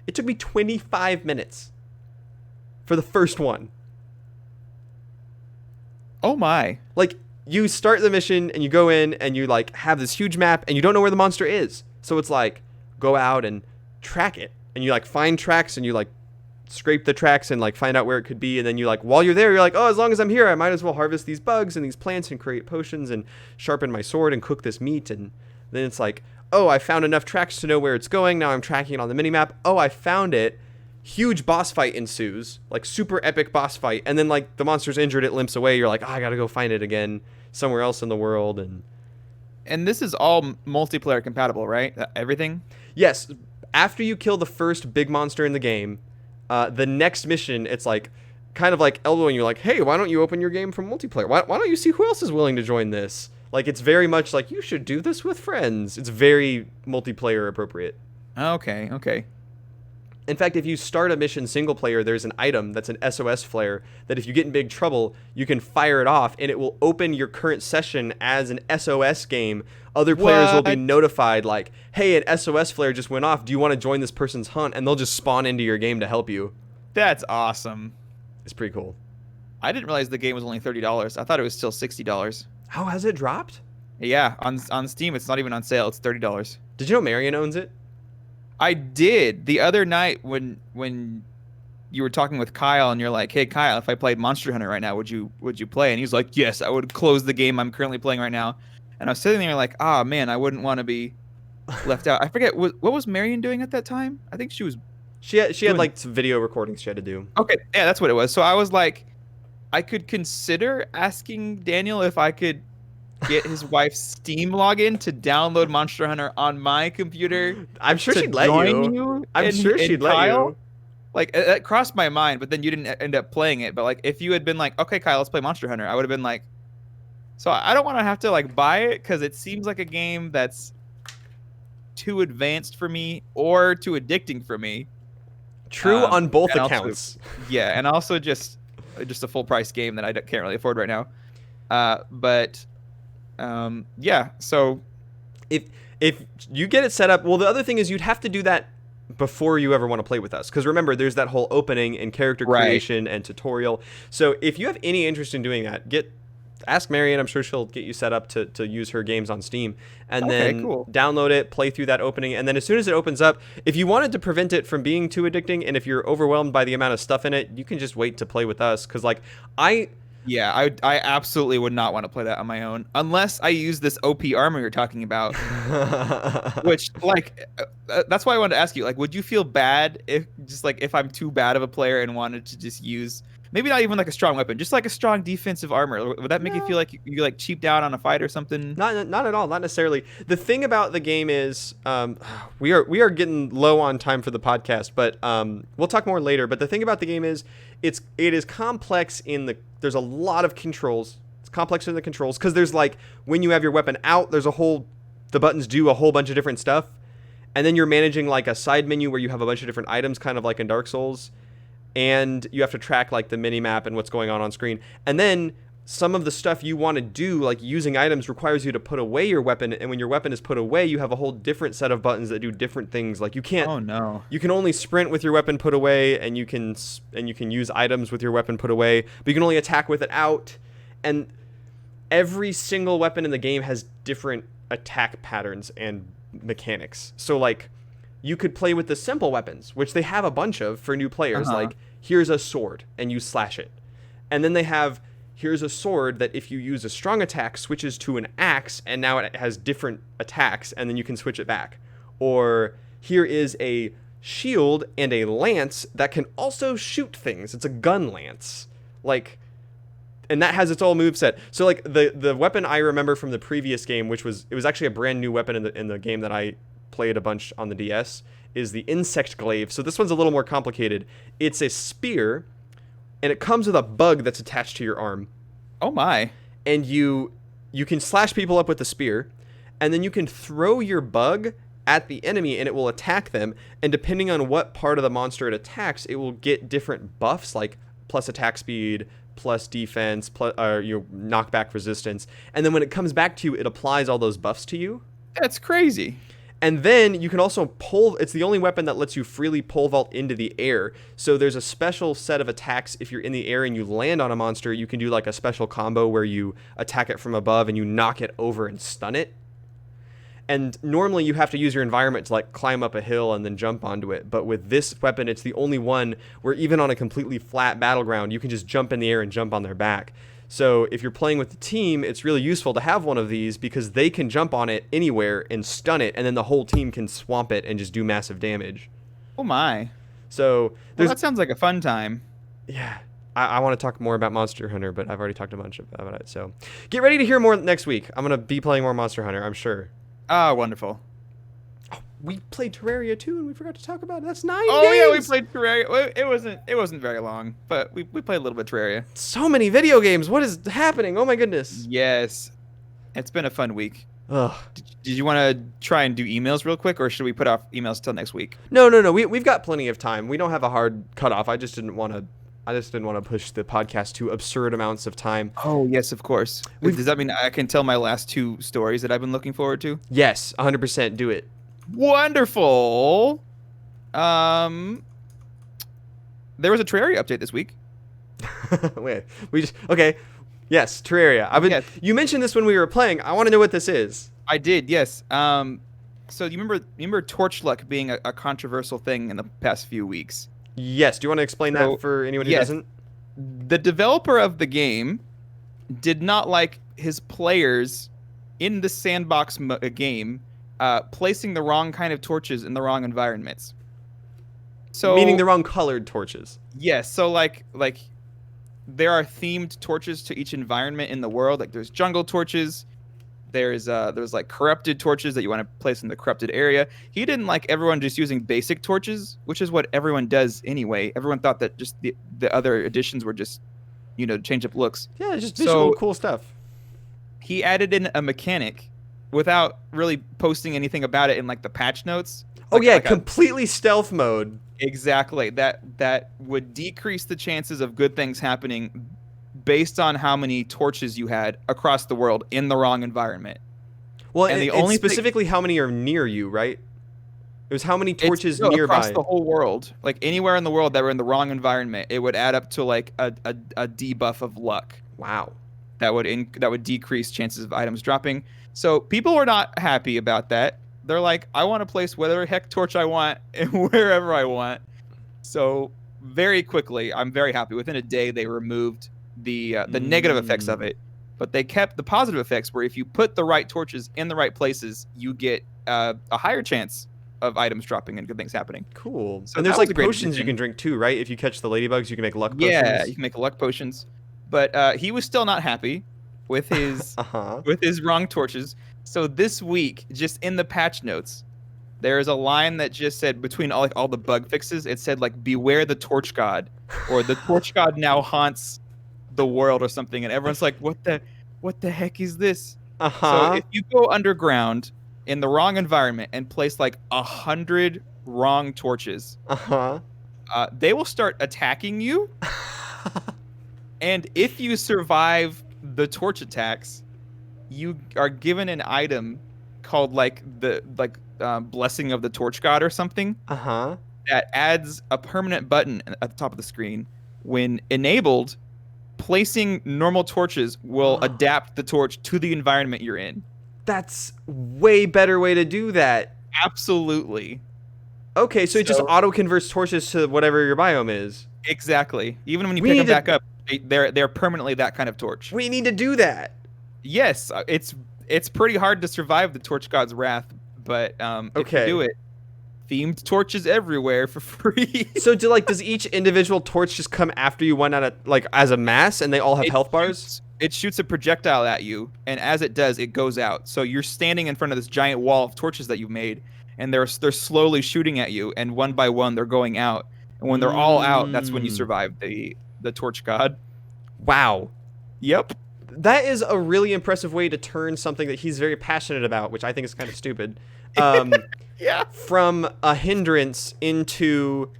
it took me 25 minutes for the first one. Oh my. Like, you start the mission and you go in and you like have this huge map and you don't know where the monster is. So it's like go out and track it, and you like find tracks and you like scrape the tracks and like find out where it could be, and then you like while you're there you're like, oh, as long as I'm here I might as well harvest these bugs and these plants and create potions and sharpen my sword and cook this meat. And then it's like, oh, I found enough tracks to know where it's going, now I'm tracking it on the minimap. Oh, I found it. Huge boss fight ensues, like super epic boss fight, and then like the monster's injured, it limps away, you're like, oh, I gotta go find it again somewhere else in the world. And this is all multiplayer compatible, right? Everything? Yes, after you kill the first big monster in the game, the next mission, it's like kind of like elbowing you, like, hey, why don't you open your game from multiplayer? Why don't you see who else is willing to join this? Like, it's very much like, you should do this with friends. It's very multiplayer appropriate. Okay. In fact, if you start a mission single player, there's an item that's an SOS flare that if you get in big trouble, you can fire it off and it will open your current session as an SOS game. Other players will be notified like, hey, an SOS flare just went off. Do you want to join this person's hunt? And they'll just spawn into your game to help you. That's awesome. It's pretty cool. I didn't realize the game was only $30. I thought it was still $60. How has it dropped? Yeah, on Steam, it's not even on sale. It's $30. Did you know Marion owns it? I did the other night when you were talking with Kyle and you're like, hey Kyle, if I played Monster Hunter right now, would you play? And he's like, yes, I would close the game I'm currently playing right now. And I was sitting there like, ah, man, I wouldn't want to be left out. I forget what was Marion doing at that time. I think she was. She had like some video recordings she had to do. Okay, yeah, that's what it was. So I was like, I could consider asking Daniel if I could get his wife's Steam login to download Monster Hunter on my computer. I'm sure she'd let you. I'm sure she'd let you. Like, it crossed my mind, but then you didn't end up playing it. But like, if you had been like, okay, Kyle, let's play Monster Hunter, I would have been like, so I don't want to have to like buy it because it seems like a game that's too advanced for me or too addicting for me. True on both accounts. Yeah, and also just a full price game that I can't really afford right now. Yeah, so if you get it set up, well, the other thing is you'd have to do that before you ever want to play with us, because remember, there's that whole opening and character creation and tutorial. So if you have any interest in doing that, ask Marion. I'm sure she'll get you set up to use her games on Steam, and then download it, play through that opening, and then as soon as it opens up, if you wanted to prevent it from being too addicting, and if you're overwhelmed by the amount of stuff in it, you can just wait to play with us, because like I absolutely would not want to play that on my own unless I use this OP armor you're talking about. Which, like, that's why I wanted to ask you, like, would you feel bad if I'm too bad of a player and wanted to just use maybe not even like a strong weapon, just like a strong defensive armor? Would that make you feel like you like cheaped out on a fight or something? Not at all. Not necessarily. The thing about the game is we are getting low on time for the podcast, but we'll talk more later. But the thing about the game is it is complex there's a lot of controls. It's complex in the controls because there's like when you have your weapon out, the buttons do a whole bunch of different stuff. And then you're managing like a side menu where you have a bunch of different items, kind of like in Dark Souls. And you have to track like the mini map and what's going on screen. And then some of the stuff you want to do, like using items, requires you to put away your weapon. And when your weapon is put away, you have a whole different set of buttons that do different things. Like you can't. Oh no. You can only sprint with your weapon put away, and you can use items with your weapon put away, but you can only attack with it out. And every single weapon in the game has different attack patterns and mechanics. So like, you could play with the simple weapons, which they have a bunch of for new players. Like, here's a sword, and you slash it. And then they have, here's a sword that if you use a strong attack, switches to an axe, and now it has different attacks, and then you can switch it back. Or, here is a shield and a lance that can also shoot things. It's a gun lance. Like, and that has its own moveset. So, like, the weapon I remember from the previous game, it was actually a brand new weapon in the game that I played a bunch on the DS, is the insect glaive. So this one's a little more complicated. It's a spear, and it comes with a bug that's attached to your arm. Oh my. And you can slash people up with the spear, and then you can throw your bug at the enemy and it will attack them, and depending on what part of the monster it attacks, it will get different buffs, like plus attack speed, plus defense, plus knockback resistance. And then when it comes back to you, it applies all those buffs to you. That's crazy. And then you can also pole. It's the only weapon that lets you freely pole vault into the air. So there's a special set of attacks. If you're in the air and you land on a monster, you can do like a special combo where you attack it from above and you knock it over and stun it. And normally you have to use your environment to like climb up a hill and then jump onto it. But with this weapon, it's the only one where even on a completely flat battleground, you can just jump in the air and jump on their back. So if you're playing with the team, it's really useful to have one of these because they can jump on it anywhere and stun it, and then the whole team can swamp it and just do massive damage. Oh my. So that sounds like a fun time. Yeah. I want to talk more about Monster Hunter, but I've already talked a bunch about it. So get ready to hear more next week. I'm going to be playing more Monster Hunter, I'm sure. Ah, wonderful. Oh, we played Terraria too, and we forgot to talk about it. That's 9 games. Oh yeah, we played Terraria. Well, it wasn't very long, but we played a little bit of Terraria. So many video games. What is happening? Oh my goodness. Yes, it's been a fun week. Ugh. Did you want to try and do emails real quick, or should we put off emails till next week? No. We've got plenty of time. We don't have a hard cutoff. I just didn't want to push the podcast to absurd amounts of time. Oh yes, of course. Does that mean I can tell my last 2 stories that I've been looking forward to? Yes, 100%. Do it. Wonderful. There was a Terraria update this week. Wait, okay. Yes, Terraria. Yes. You mentioned this when we were playing. I want to know what this is. I did, yes. So you remember Torch Luck being a controversial thing in the past few weeks? Yes. Do you want to explain that for anyone who doesn't? The developer of the game did not like his players in the sandbox game placing the wrong kind of torches in the wrong environments. So meaning the wrong colored torches. Yes. So like there are themed torches to each environment in the world. Like there's jungle torches. There's like corrupted torches that you want to place in the corrupted area. He didn't like everyone just using basic torches, which is what everyone does anyway. Everyone thought that just the other additions were just, change up looks. Yeah, just visual cool stuff. He added in a mechanic without really posting anything about it in like the patch notes. Completely stealth mode. Exactly. That would decrease the chances of good things happening based on how many torches you had across the world in the wrong environment. Well, and only specifically how many are near you, right? It was how many torches nearby. Across the whole world. Like anywhere in the world that were in the wrong environment, it would add up to like a debuff of luck. Wow. That would decrease chances of items dropping. So people were not happy about that. They're like, I want to place whatever heck torch I want and wherever I want. So very quickly, I'm very happy. Within a day, they removed the negative effects of it, but they kept the positive effects where if you put the right torches in the right places, you get a higher chance of items dropping and good things happening. Cool. So and there's like potions you can drink too, right? If you catch the ladybugs, you can make luck potions. Yeah, you can make luck potions. But he was still not happy with his with his wrong torches. So this week, just in the patch notes, there's a line that just said between all the bug fixes, it said like beware the torch god, or the torch god now haunts the world or something, and everyone's like, what the heck is this? So if you go underground in the wrong environment and place like 100 wrong torches, they will start attacking you. And if you survive the torch attacks, you are given an item called like blessing of the torch god or something. That adds a permanent button at the top of the screen. When enabled, placing normal torches will adapt the torch to the environment you're in. That's way better way to do that. Absolutely. Okay, so it just auto converts torches to whatever your biome is. Exactly. Even when you pick them back up, they're permanently that kind of torch. We need to do that. Yes, it's pretty hard to survive the torch god's wrath, but if you do it, themed torches everywhere for free. So does each individual torch just come after you one as a mass, and they all have health bars? It shoots a projectile at you, and as it does, it goes out. So you're standing in front of this giant wall of torches that you've made, and they're slowly shooting at you, and one by one they're going out. And when they're all out, that's when you survive the torch god. Wow. Yep. That is a really impressive way to turn something that he's very passionate about, which I think is kind of stupid, yeah, from a hindrance into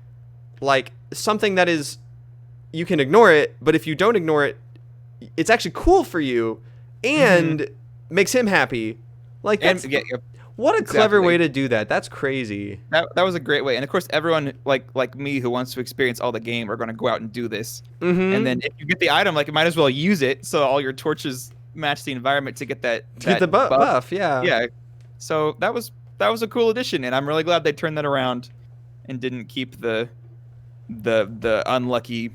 like something that is, you can ignore it, but if you don't ignore it, it's actually cool for you and makes him happy. Like, What a clever Exactly. way to do that. That's crazy. That was a great way. And of course, everyone like me who wants to experience all the game are going to go out and do this. And then if you get the item, like you might as well use it so all your torches match the environment to get that To get the buff, yeah. Yeah. So that was a cool addition, and I'm really glad they turned that around and didn't keep the unlucky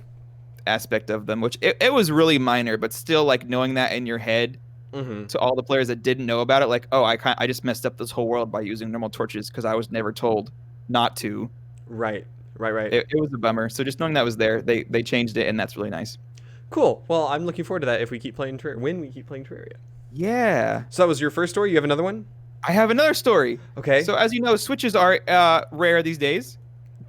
aspect of them, which it was really minor, but still, like, knowing that in your head to all the players that didn't know about it, like, oh, I just messed up this whole world by using normal torches because I was never told not to. Right. It was a bummer. So just knowing that was there, they changed it, and that's really nice. Cool. Well, I'm looking forward to that if we keep playing when we keep playing Terraria. Yeah. So that was your first story. You have another one? I have another story. Okay. So as you know, Switches are rare these days.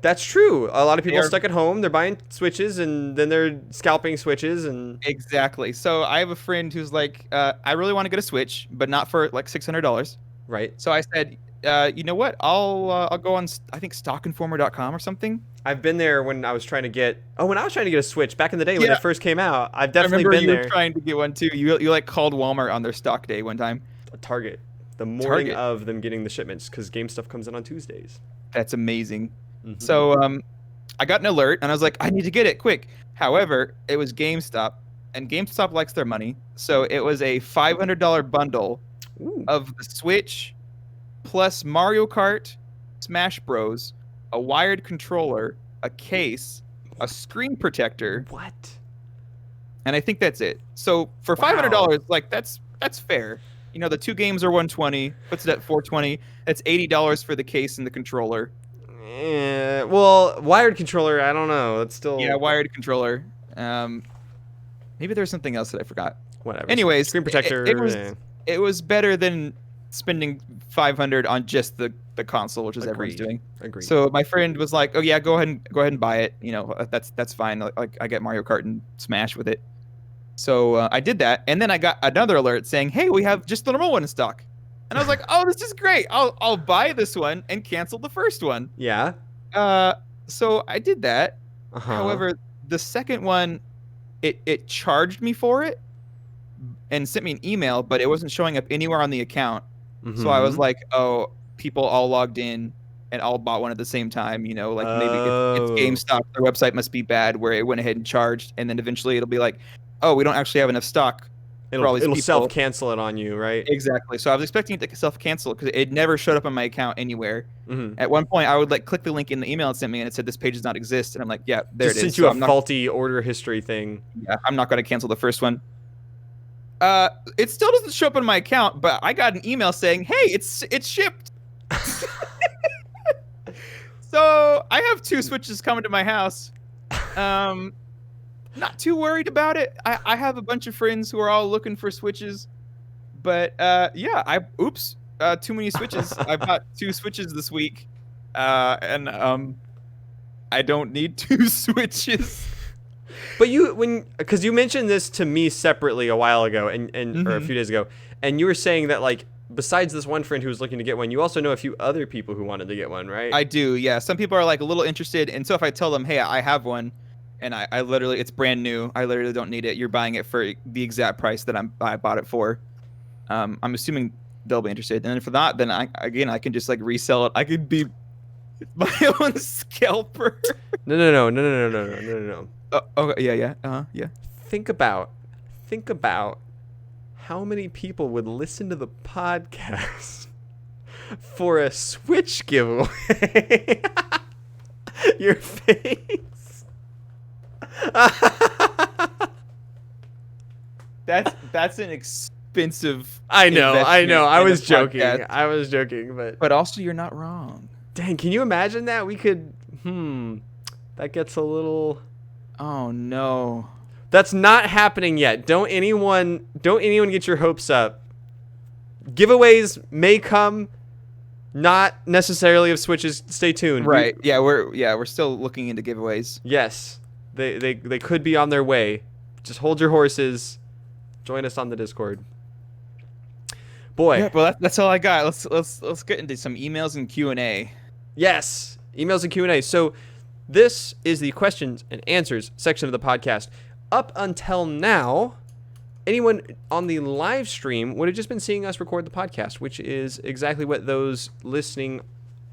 That's true. A lot of people They are- stuck at home. They're buying Switches and then they're scalping Switches and Exactly. So I have a friend who's like, I really want to get a Switch, but not for like $600. right. So I said, you know what? I'll go on, I think, stockinformer.com or something. I've been there when I was trying to get a Switch back in the day when Yeah. it first came out. I've I definitely remember been you there. were trying to get one too. You like called Walmart on their stock day one time. Target. The morning Target. of them getting the shipments because game stuff comes in on Tuesdays. That's amazing. Mhm. So I got an alert and I was like, I need to get it quick. However, it was GameStop, and GameStop likes their money. So it was a $500 bundle Ooh. of the Switch plus Mario Kart, Smash Bros, a wired controller, a case, a screen protector, What? and I think that's it. So for $500, like that's fair. You know, the two games are $120, puts it at $420. That's $80 for the case and the controller. Well, wired controller, I don't know. It's still Yeah, wired controller. Maybe there's something else that I forgot. whatever. Anyways, Screen protector. it was better than spending $500 on just the console, which is everyone's Agreed. doing. Agreed. So my friend was like, "Oh yeah, go ahead and buy it. You know, that's fine. Like I get Mario Kart and Smash with it." So I did that, and then I got another alert saying, "Hey, we have just the normal one in stock." And I was like, "Oh, this is great. I'll buy this one and cancel the first one." yeah. So I did that. Uh-huh. However, the second one, it charged me for it and sent me an email, but it wasn't showing up anywhere on the account. So I was Mhm. like, oh, people all logged in and all bought one at the same time. You know, like maybe it's GameStop. Their website must be bad where it went ahead and charged. And then eventually it'll be like, oh, we don't actually have enough stock. for all these It'll people. self-cancel it on you, right? Exactly. So I was expecting it to self-cancel because it never showed up on my account anywhere. Mm-hmm. At one point, I would like click the link in the email it sent me, and it said this page does not exist. And I'm like, yeah, there Just it is. sent you So a I'm not, faulty order history thing. yeah, I'm not going to cancel the first one. It still doesn't show up on my account, but I got an email saying, hey, it's shipped. So I have 2 Switches coming to my house. Not too worried about it. I have a bunch of friends who are all looking for Switches, but yeah, too many Switches. I bought 2 Switches this week, and I don't need 2 Switches. But because you mentioned this to me separately a while ago or a few days ago, and you were saying that like besides this one friend who was looking to get one, you also know a few other people who wanted to get one, right? I do, yeah. Some people are like a little interested, and so if I tell them, hey, I have one, and I literally, it's brand new, I literally don't need it. You're buying it for the exact price that I bought it for. I'm assuming they'll be interested, and if not, then I can just like resell it. I could be my own scalper. No. Okay, yeah. Think about how many people would listen to the podcast for a Switch giveaway. Your face. That's an expensive. I know. I was joking. Podcast. But also, you're not wrong. Dang, can you imagine that? We could. That gets a little. Oh no. That's not happening yet. Don't anyone get your hopes up. Giveaways may come, not necessarily of Switches. Stay tuned. Right. We're still looking into giveaways. Yes. They could be on their way. Just hold your horses. Join us on the Discord. Boy. Yeah, well that's all I got. Let's get into some emails and Q&A. Yes. Emails and Q&A. So this is the questions and answers section of the podcast. Up until now, anyone on the live stream would have just been seeing us record the podcast, which is exactly what those listening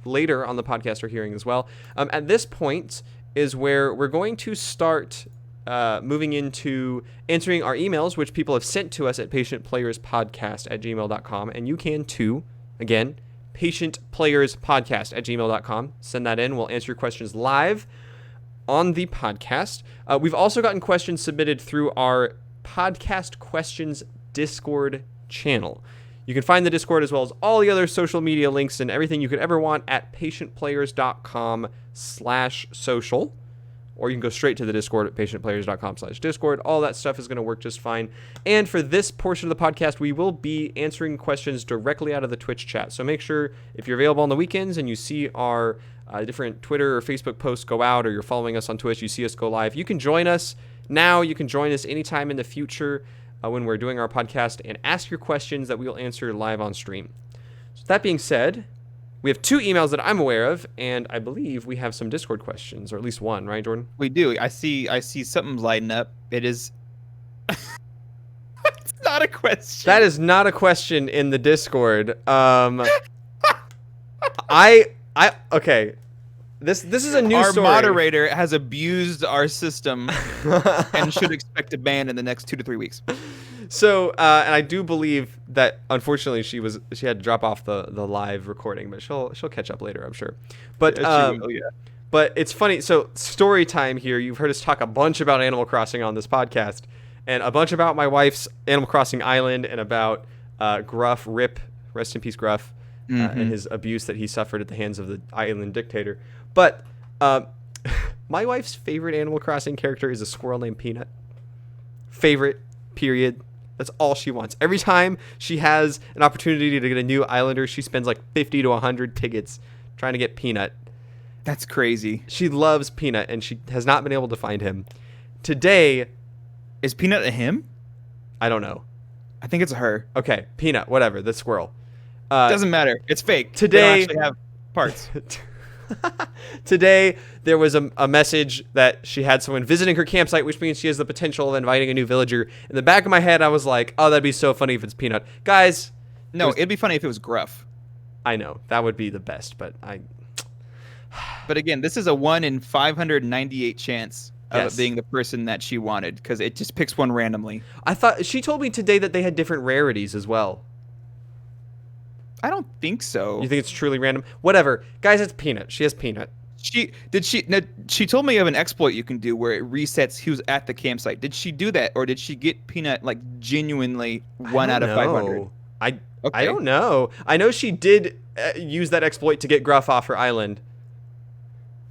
later on the podcast are hearing as well. At this point is where we're going to start moving into answering our emails, which people have sent to us at patientplayerspodcast@gmail.com. And you can too. Again, patientplayerspodcast@gmail.com. Send that in. We'll answer your questions live on the podcast. We've also gotten questions submitted through our Podcast Questions Discord channel. You can find the Discord as well as all the other social media links and everything you could ever want at patientplayers.com/social. Or you can go straight to the Discord at patientplayers.com/Discord. All that stuff is going to work just fine. And for this portion of the podcast, we will be answering questions directly out of the Twitch chat. So make sure if you're available on the weekends and you see our different Twitter or Facebook posts go out, or you're following us on Twitch, you see us go live, you can join us now. You can join us anytime in the future when we're doing our podcast and ask your questions that we'll answer live on stream. So that being said, we have 2 emails that I'm aware of, and I believe we have some Discord questions, or at least one, right, Jordan? We do. I see something lighting up. It is. It's not a question. That is not a question in the Discord. Okay. This is a new story. Our moderator has abused our system and should expect a ban in the next 2 to 3 weeks. So, and I do believe that unfortunately she had to drop off the live recording, but she'll catch up later, I'm sure. But yeah. But it's funny. So story time here. You've heard us talk a bunch about Animal Crossing on this podcast, and a bunch about my wife's Animal Crossing Island, and about Gruff, rest in peace, Gruff, and his abuse that he suffered at the hands of the island dictator. But my wife's favorite Animal Crossing character is a squirrel named Peanut. Favorite, period. That's all she wants. Every time she has an opportunity to get a new islander, she spends like 50 to 100 tickets trying to get Peanut. That's crazy. She loves Peanut, and she has not been able to find him. Today... Is Peanut a him? I don't know. I think it's a her. Okay, Peanut, whatever, the squirrel. Doesn't matter. It's fake. Today... They don't actually have parts. Today, there was a message that she had someone visiting her campsite, which means she has the potential of inviting a new villager. In the back of my head, I was like, oh, that'd be so funny if it's Peanut. Guys. No, it'd be funny if it was Gruff. I know. That would be the best, but But again, this is a 1 in 598 chance of Yes. it being the person that she wanted, because it just picks one randomly. I thought she told me today that they had different rarities as well. I don't think so. You think it's truly random? Whatever. Guys, it's Peanut. She has Peanut. She told me of an exploit you can do where it resets who's at the campsite. Did she do that, or did she get Peanut like genuinely 1 out of 500? I don't know. I know she did use that exploit to get Gruff off her island.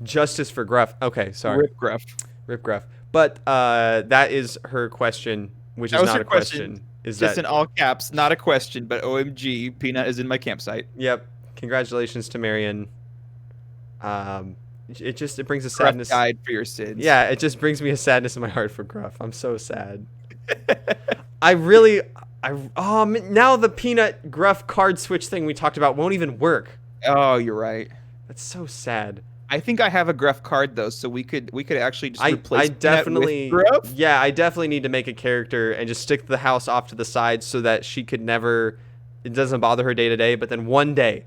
Justice for Gruff. Okay, sorry. Rip Gruff. Rip Gruff. But that is her question, which is not a question. Is just that in all caps, not a question, but OMG, Peanut is in my campsite. Yep. Congratulations to Marion. It brings a Gruff sadness. died for your sins. Yeah, it just brings me a sadness in my heart for Gruff. I'm so sad. Now the Peanut Gruff card switch thing we talked about won't even work. Oh, you're right. That's so sad. I think I have a Gruff card though, so we could actually just replace I definitely Peanut with Gruff. Yeah, I definitely need to make a character and just stick the house off to the side so that she could never, it doesn't bother her day to day, but then one day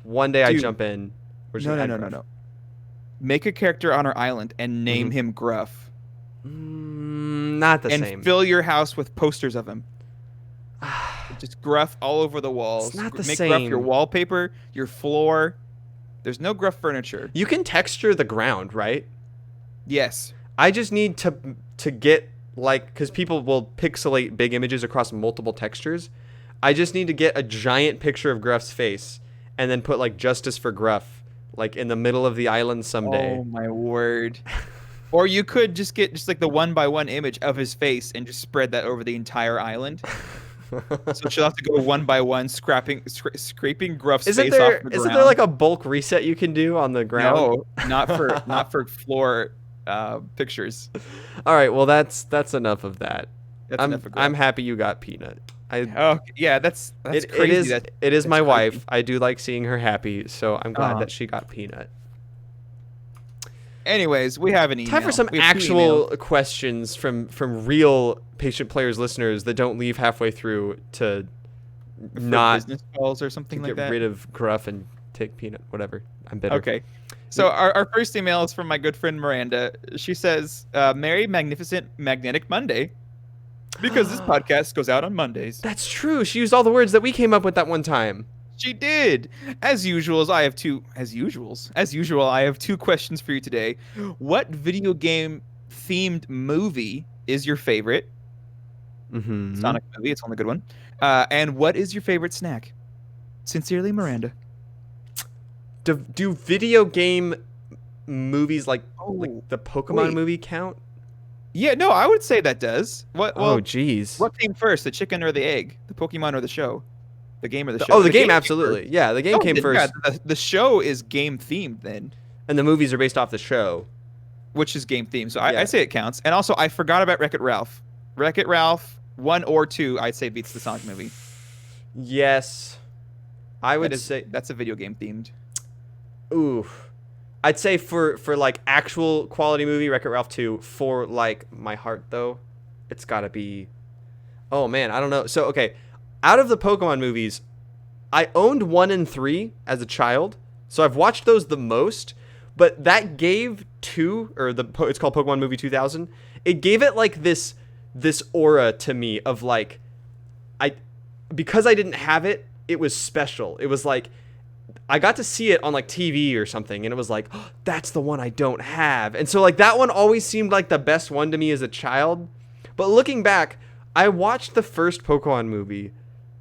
Dude, I jump in. No. Make a character on our island and name him Gruff. Not the same. And fill your house with posters of him. Just Gruff all over the walls. It's not the Make same. Gruff your wallpaper, your floor. There's no Gruff furniture. You can texture the ground, right? Yes. I just need to get, like, because people will pixelate big images across multiple textures. I just need to get a giant picture of Gruff's face and then put, like, Justice for Gruff, like, in the middle of the island someday. Oh, my word. Or you could just get just, like, the 1x1 image of his face and just spread that over the entire island. So she'll have to go 1x1 scraping Gruff's face off the ground. Isn't there like a bulk reset you can do on the ground? No, not for floor pictures. All right, well that's enough of that. Enough of Gruff. I'm happy you got Peanut. Yeah, that's crazy. It is my wife. I do like seeing her happy, so I'm glad that she got Peanut. Anyways, we have an email. Time for some We have two actual emails. questions from real patient players listeners that don't leave halfway through to For not business calls or something to like get that. rid of Gruff and take Peanut. Whatever. I'm bitter. Okay. So our first email is from my good friend Miranda. She says, Merry Magnificent Magnetic Monday. Because this podcast goes out on Mondays. That's true. She used all the words that we came up with that one time. She did. As usual, I have two questions for you today. What video game themed movie is your favorite? Mm-hmm. Sonic movie, it's the only good one. And what is your favorite snack? Sincerely, Miranda. Do video game movies like Oh, the Pokemon wait. movie count? Yeah, no, I would say that does. Well, Oh, jeez. what came first, the chicken or the egg? The Pokemon or the show? The game or the show? Oh, the game, came absolutely. first. Yeah, the game No, came then, first, yeah, the show is game themed then, and the movies are based off the show. which is game themed. So Yeah. I say it counts. And also, I forgot about Wreck-It Ralph. Wreck-It Ralph 1 or 2, I'd say beats the Sonic movie. Yes, I would say. That's a video game themed. Ooh, I'd say for like actual quality movie, Wreck-It Ralph 2. For like my heart though, it's gotta be. Oh man, I don't know. So okay, out of the Pokemon movies, I owned 1 and 3 as a child, so I've watched those the most. But that gave 2, or it's called Pokemon Movie 2000. It gave it like this aura to me of like, because I didn't have it, it was special. It was like I got to see it on like TV or something, and it was like, oh, that's the one I don't have. And so like that one always seemed like the best one to me as a child. But looking back, I watched the first Pokemon movie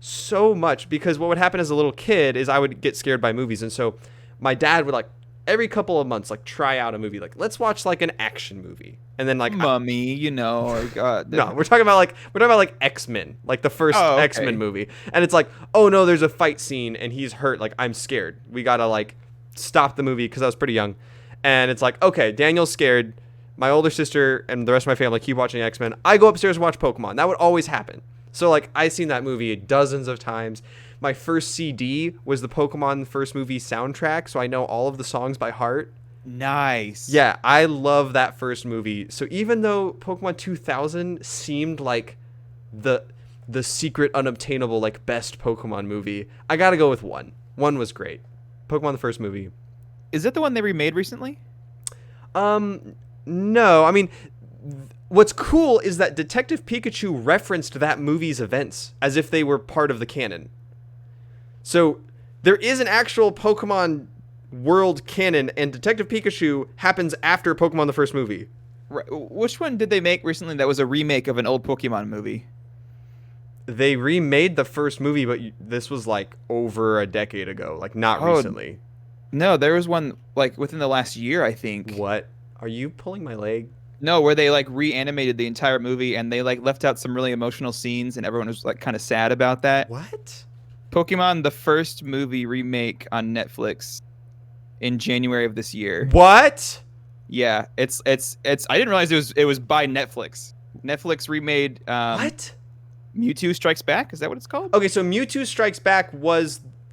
so much because what would happen as a little kid is I would get scared by movies, and so my dad would like every couple of months like try out a movie, like let's watch like an action movie, and then like Mummy, you know, like, no, we're talking about like X-Men, like the first Oh, okay. X-Men movie, and it's like, oh no, there's a fight scene and he's hurt, like I'm scared, we gotta like stop the movie because I was pretty young, and it's like, okay, Daniel's scared, my older sister and the rest of my family keep watching X-Men, I go upstairs and watch Pokemon. That would always happen. So like I've seen that movie dozens of times. My first CD was the Pokemon first movie soundtrack, so I know all of the songs by heart. Nice. Yeah, I love that first movie. So even though Pokemon 2000 seemed like the secret unobtainable like best Pokemon movie, I gotta go with 1. 1 was great. Pokemon the first movie. Is that the one they remade recently? No. I mean, what's cool is that Detective Pikachu referenced that movie's events as if they were part of the canon. So there is an actual Pokemon world canon, and Detective Pikachu happens after Pokemon the first movie. Right. Which one did they make recently that was a remake of an old Pokemon movie? They remade the first movie, but this was like over a decade ago, like not recently. No, there was one like within the last year, I think. What? Are you pulling my leg? No, where they like reanimated the entire movie and they like left out some really emotional scenes and everyone was like kind of sad about that. What? Pokemon the first movie remake on Netflix in January of this year. What? Yeah, it's I didn't realize it was by Netflix. Netflix remade What? Mewtwo Strikes Back. Is that what it's called? Okay, so Mewtwo Strikes Back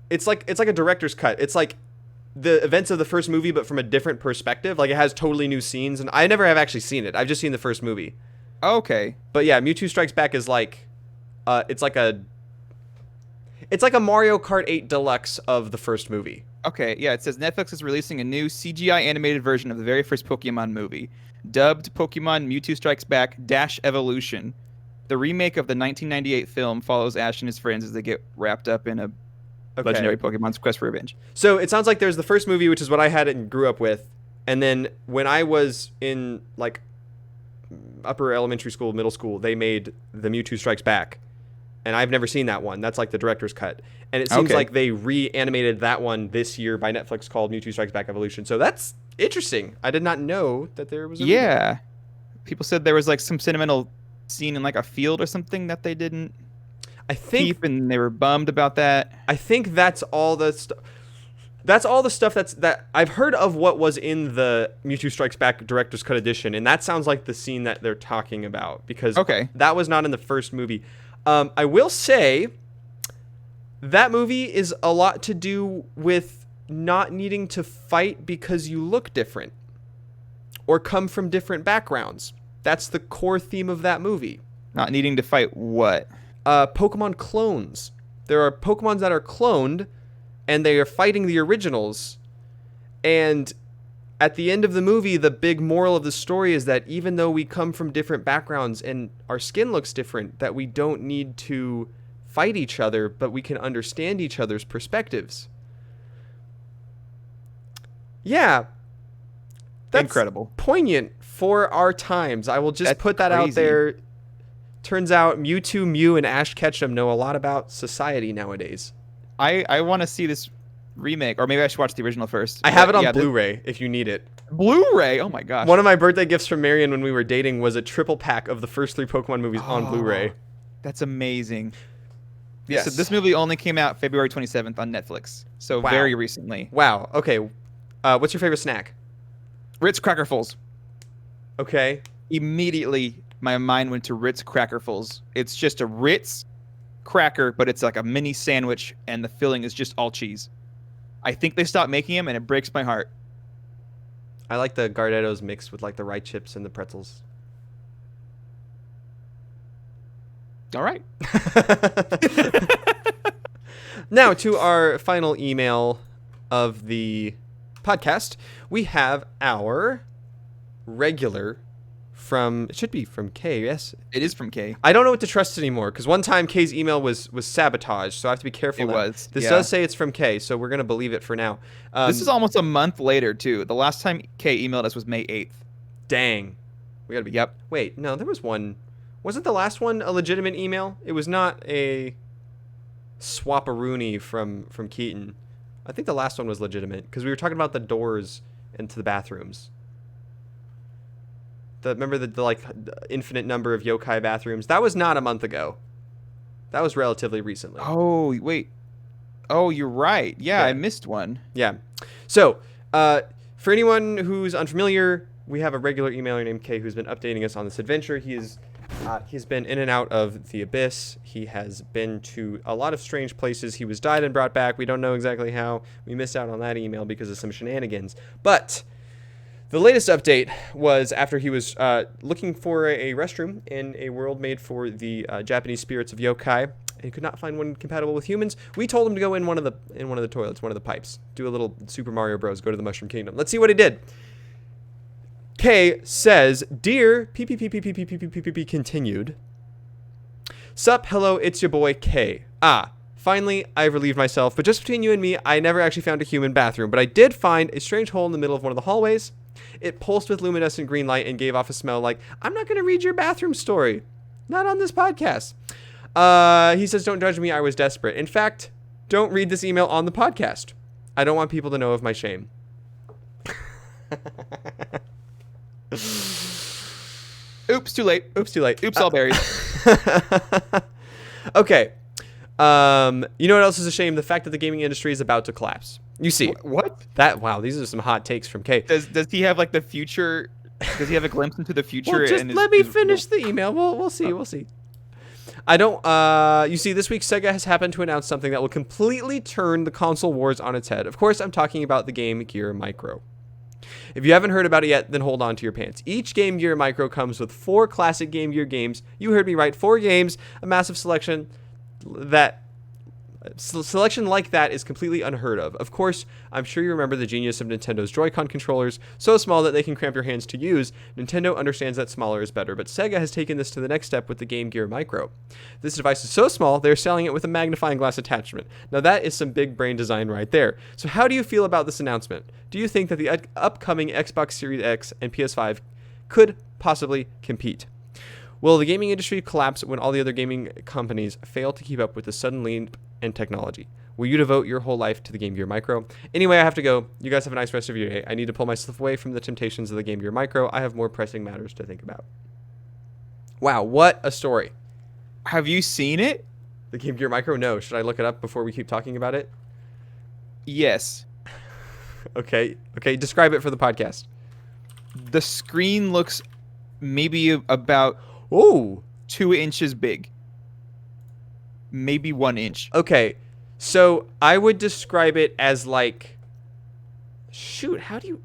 it's like a director's cut. It's like the events of the first movie, but from a different perspective. Like it has totally new scenes, and I never have actually seen it. I've just seen the first movie. Okay. But yeah, Mewtwo Strikes Back is like, it's like a Mario Kart 8 Deluxe of the first movie. Okay, yeah, it says Netflix is releasing a new CGI animated version of the very first Pokemon movie, dubbed Pokemon Mewtwo Strikes Back Dash Evolution. The remake of the 1998 film follows Ash and his friends as they get wrapped up in a legendary Pokemon's quest for revenge. So it sounds like there's the first movie, which is what I had and grew up with, and then when I was in like upper elementary school, middle school, they made the Mewtwo Strikes Back, and I've never seen that one. That's like the director's cut, and it seems like they reanimated that one this year by Netflix called Mewtwo Strikes Back Evolution. So that's interesting. I did not know that there was a remake. People said there was like some sentimental scene in like a field or something that they didn't keep, and they were bummed about that. I think that's all the stuff. That's all the stuff that I've heard of what was in the Mewtwo Strikes Back Director's Cut edition, and that sounds like the scene that they're talking about because that was not in the first movie. I will say that movie is a lot to do with not needing to fight because you look different. or come from different backgrounds. That's the core theme of that movie. Not needing to fight what? Pokemon clones. There are Pokemons that are cloned, and they are fighting the originals. And at the end of the movie, the big moral of the story is that even though we come from different backgrounds and our skin looks different, that we don't need to fight each other, but we can understand each other's perspectives. Yeah. That's incredible. Poignant for our times. I will just put that crazy. out there. Turns out Mewtwo, Mew, and Ash Ketchum know a lot about society nowadays. I want to see this remake, or maybe I should watch the original first. I have it on Blu-ray if you need it. Blu-ray? Oh my gosh. One of my birthday gifts from Marion when we were dating was a triple pack of the first 3 Pokemon movies on Blu-ray. That's amazing. Yes. So this movie only came out February 27th on Netflix. So very recently. Wow. Okay. What's your favorite snack? Ritz Crackerfuls. Okay. Immediately, my mind went to Ritz Crackerfuls. It's just a Ritz cracker, but it's like a mini sandwich, and the filling is just all cheese. I think they stopped making them, and it breaks my heart. I like the Gardettos mixed with like the rye chips and the pretzels. All right. Now to our final email of the podcast. We have our regular from, it should be from Kay, yes? It is from Kay. I don't know what to trust anymore, because one time Kay's email was sabotaged, so I have to be careful. This does say it's from Kay, so we're going to believe it for now. This is almost a month later, too. The last time Kay emailed us was May 8th. Dang. We got to be... Yep. Wait, no, there was one. Wasn't the last one a legitimate email? It was not a swap-a-rooney from Keaton. I think the last one was legitimate, because we were talking about the doors into the bathrooms. Remember the like infinite number of yokai bathrooms? That was not a month ago. That was relatively recently. Oh, wait. Oh, you're right. Yeah, I missed one. Yeah. So, for anyone who's unfamiliar, we have a regular emailer named Kay who's been updating us on this adventure. He's been in and out of the abyss. He has been to a lot of strange places. He was died and brought back. We don't know exactly how. We missed out on that email because of some shenanigans. But the latest update was after he was looking for a restroom in a world made for the Japanese spirits of yokai, and he could not find one compatible with humans. We told him to go in one of the toilets, one of the pipes, do a little Super Mario Bros. Go to the Mushroom Kingdom. Let's see what he did. Kay says, "Dear PPPPPPPPP continued. Sup, hello, it's your boy Kay. Finally, I've relieved myself, but just between you and me, I never actually found a human bathroom, but I did find a strange hole in the middle of one of the hallways. It pulsed with luminescent green light and gave off a smell like, I'm not going to read your bathroom story. Not on this podcast. He says, don't judge me, I was desperate. In fact, don't read this email on the podcast. I don't want people to know of my shame." Oops, too late. Oops, too late. Oops, all berries. Okay. You know what else is a shame? The fact that the gaming industry is about to collapse. You see. What? Wow, these are some hot takes from Kay. Does he have like the future? Does he have a glimpse into the future? Well, just let me finish the email. We'll see. We'll see. I don't. You see, this week Sega has happened to announce something that will completely turn the console wars on its head. Of course, I'm talking about the Game Gear Micro. If you haven't heard about it yet, then hold on to your pants. Each Game Gear Micro comes with 4 classic Game Gear games. You heard me right, 4 games, a massive selection selection like that is completely unheard of. Of course, I'm sure you remember the genius of Nintendo's Joy-Con controllers, so small that they can cramp your hands to use. Nintendo understands that smaller is better, but Sega has taken this to the next step with the Game Gear Micro. This device is so small, they're selling it with a magnifying glass attachment. Now that is some big brain design right there. So how do you feel about this announcement? Do you think that the upcoming Xbox Series X and PS5 could possibly compete? Will the gaming industry collapse when all the other gaming companies fail to keep up with the sudden leap in technology? Will you devote your whole life to the Game Gear Micro? Anyway, I have to go. You guys have a nice rest of your day. I need to pull myself away from the temptations of the Game Gear Micro. I have more pressing matters to think about. Wow, what a story. Have you seen it? The Game Gear Micro? No. Should I look it up before we keep talking about it? Yes. Okay, describe it for the podcast. The screen looks maybe about 2 inches big. Maybe 1 inch. Okay, so I would describe it as like... Shoot, how do you...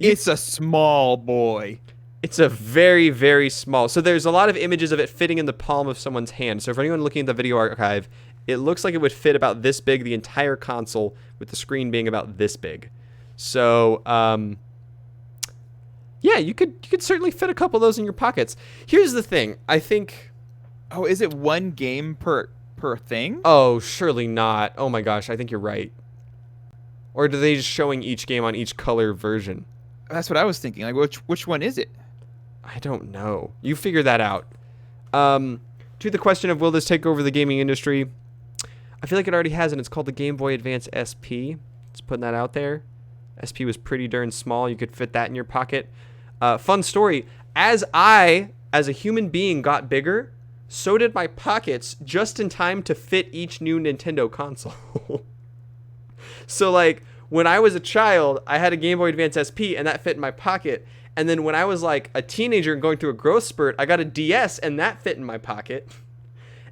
It's a small boy. It's a very, very small. So there's a lot of images of it fitting in the palm of someone's hand. So for anyone looking at the video archive, it looks like it would fit about this big, the entire console, with the screen being about this big. So, yeah, you could certainly fit a couple of those in your pockets. Here's the thing. I think... Oh, is it one game per thing? Oh, surely not. Oh my gosh, I think you're right. Or are they just showing each game on each color version? That's what I was thinking. Like, which one is it? I don't know. You figure that out. To the question of will this take over the gaming industry, I feel like it already has, and it's called the Game Boy Advance SP. Just putting that out there. SP was pretty darn small. You could fit that in your pocket. Fun story. As a human being, got bigger, so did my pockets, just in time to fit each new Nintendo console. So, like, when I was a child, I had a Game Boy Advance SP, and that fit in my pocket. And then when I was, like, a teenager and going through a growth spurt, I got a DS, and that fit in my pocket.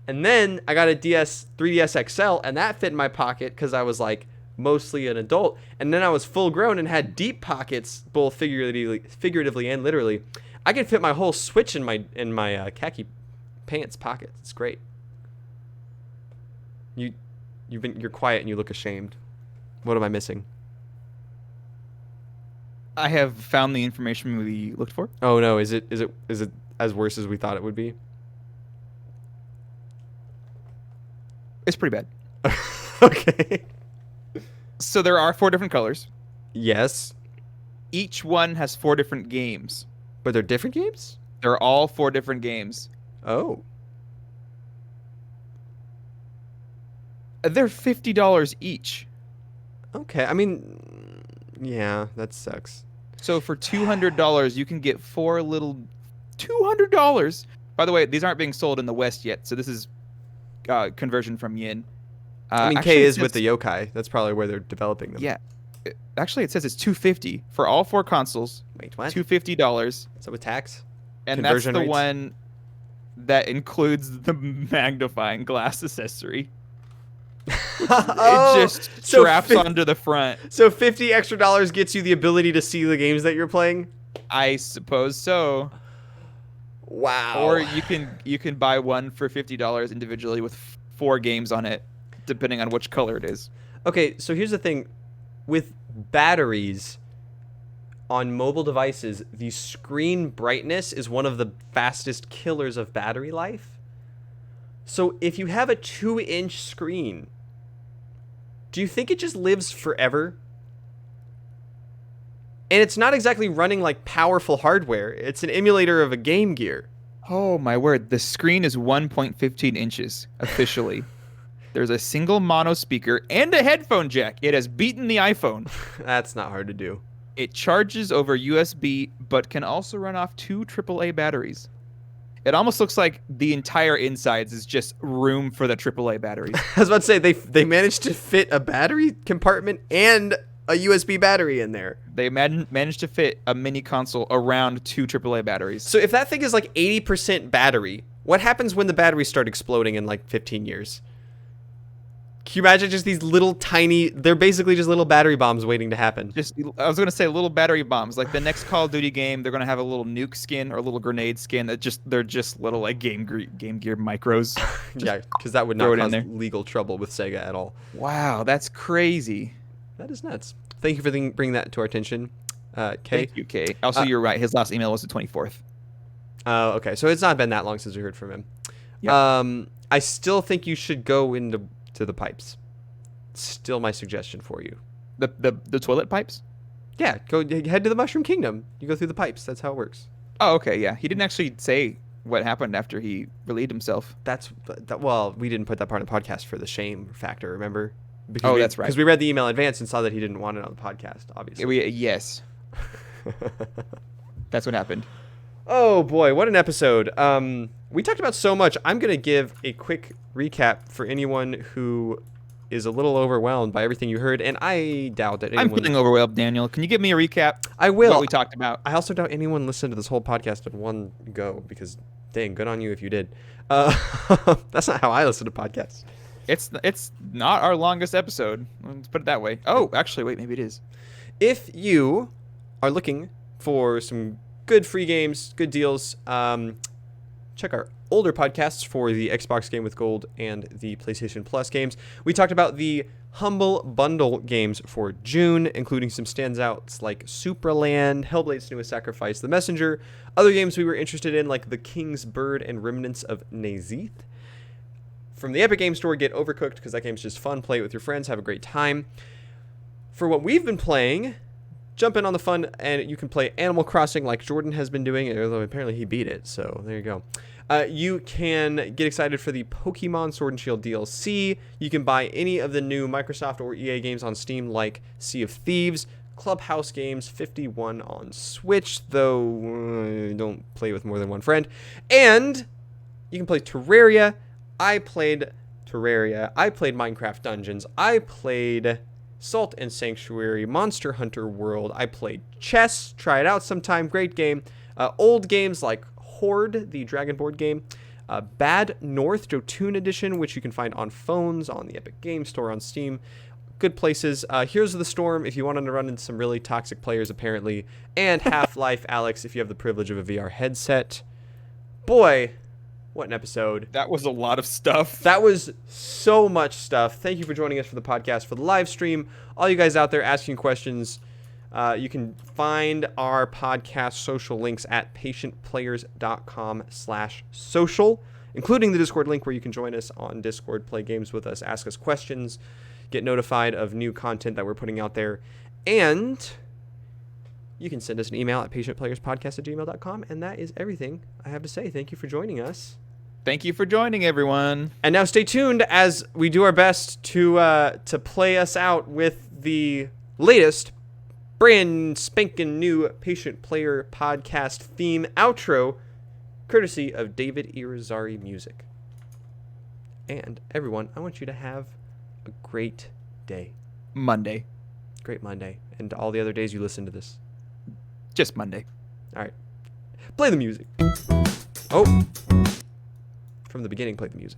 And then I got a 3DS XL, and that fit in my pocket because I was, like, mostly an adult. And then I was full grown and had deep pockets, both figuratively and literally. I could fit my whole Switch in my khaki pants pockets. It's great. You're quiet and you look ashamed. What am I missing? I have found the information we looked for. Oh no, is it as worse as we thought it would be? It's pretty bad. Okay. So there are 4 different colors. Yes. Each one has 4 different games. But they're different games? They're all 4 different games. Oh. They're $50 each. Okay. I mean, yeah, that sucks. So for $200, you can get 4 little... $200! By the way, these aren't being sold in the West yet, so this is conversion from yen. I mean, actually, K is with the yokai. That's probably where they're developing them. Yeah. Actually, it says it's $250 for all 4 consoles. Wait, what? $250. So with tax? And that's Conversion the rates? one that includes the magnifying glass accessory. Oh, It just so straps onto the front. So $50 extra gets you the ability to see the games that you're playing? I suppose so. Wow. Or you can buy one for $50 individually with 4 games on it, depending on which color it is. Okay, so here's the thing. With batteries on mobile devices, the screen brightness is one of the fastest killers of battery life. So if you have a 2-inch screen, do you think it just lives forever? And it's not exactly running like powerful hardware. It's an emulator of a Game Gear. Oh my word, the screen is 1.15 inches officially. There's a single mono speaker and a headphone jack. It has beaten the iPhone. That's not hard to do. It charges over USB, but can also run off 2 AAA batteries. It almost looks like the entire insides is just room for the AAA batteries. I was about to say, they managed to fit a battery compartment and a USB battery in there. They managed to fit a mini console around 2 AAA batteries. So if that thing is like 80% battery, what happens when the batteries start exploding in like 15 years? Can you imagine just these little tiny, they're basically just little battery bombs waiting to happen. I was going to say little battery bombs. Like the next Call of Duty game, they're going to have a little nuke skin or a little grenade skin they're just little like Game Gear micros. Yeah, because that would not cause legal trouble with Sega at all. Wow, that's crazy. That is nuts. Thank you for bringing that to our attention, Kay. Thank you, Kay. Also, you're right. His last email was the 24th. Oh, okay. So it's not been that long since we heard from him. Yep. I still think you should go into the pipes. Still my suggestion for you. The toilet pipes? Yeah, head to the Mushroom Kingdom. You go through the pipes. That's how it works. Oh, okay, yeah. He didn't actually say what happened after he relieved himself. Well, we didn't put that part of the podcast for the shame factor, remember? That's right. Because we read the email in advance and saw that he didn't want it on the podcast, obviously. Yes. That's what happened. Oh boy, what an episode. We talked about so much. I'm going to give a quick recap for anyone who is a little overwhelmed by everything you heard, and I doubt that anyone... I'm feeling overwhelmed, Daniel. Can you give me a recap? I will. What we talked about. I also doubt anyone listened to this whole podcast in one go, because dang, good on you if you did. That's not how I listen to podcasts. It's not our longest episode. Let's put it that way. Oh, actually, wait, maybe it is. If you are looking for some good free games, good deals, check our older podcasts for the Xbox Game with Gold and the PlayStation Plus games. We talked about the Humble Bundle games for June, including some standouts like Supraland, Hellblade's Newest Sacrifice, The Messenger, other games we were interested in like The King's Bird and Remnants of Nazith. From the Epic Game Store, get Overcooked, because that game's just fun. Play it with your friends, have a great time. For what we've been playing, jump in on the fun, and you can play Animal Crossing like Jordan has been doing, although apparently he beat it, so there you go. You can get excited for the Pokemon Sword and Shield DLC. You can buy any of the new Microsoft or EA games on Steam like Sea of Thieves, Clubhouse Games 51 on Switch, though don't play with more than one friend. And you can play Terraria. I played Terraria. I played Minecraft Dungeons. I played Salt and Sanctuary, Monster Hunter World. I played chess. Try it out sometime. Great game. Old games like Horde, the Dragon board game, Bad North Jotun Edition, which you can find on phones, on the Epic Game Store, on Steam. Good places. Heroes of the Storm, if you want to run into some really toxic players, apparently. And Half-Life Alyx, if you have the privilege of a VR headset. Boy, what an episode. That was a lot of stuff. That was so much stuff. Thank you for joining us for the podcast, for the live stream. All you guys out there asking questions. You can find our podcast social links at patientplayers.com/social, including the Discord link where you can join us on Discord, play games with us, ask us questions, get notified of new content that we're putting out there. And you can send us an email at patientplayerspodcast@gmail.com. And that is everything I have to say. Thank you for joining us. Thank you for joining, everyone. And now stay tuned as we do our best to play us out with the latest brand spanking new Patient Player podcast theme outro, courtesy of David Irizarry Music. And everyone, I want you to have a great day. Monday. Great Monday. And all the other days you listen to this. Just Monday. All right. Play the music. Oh. From the beginning, play the music.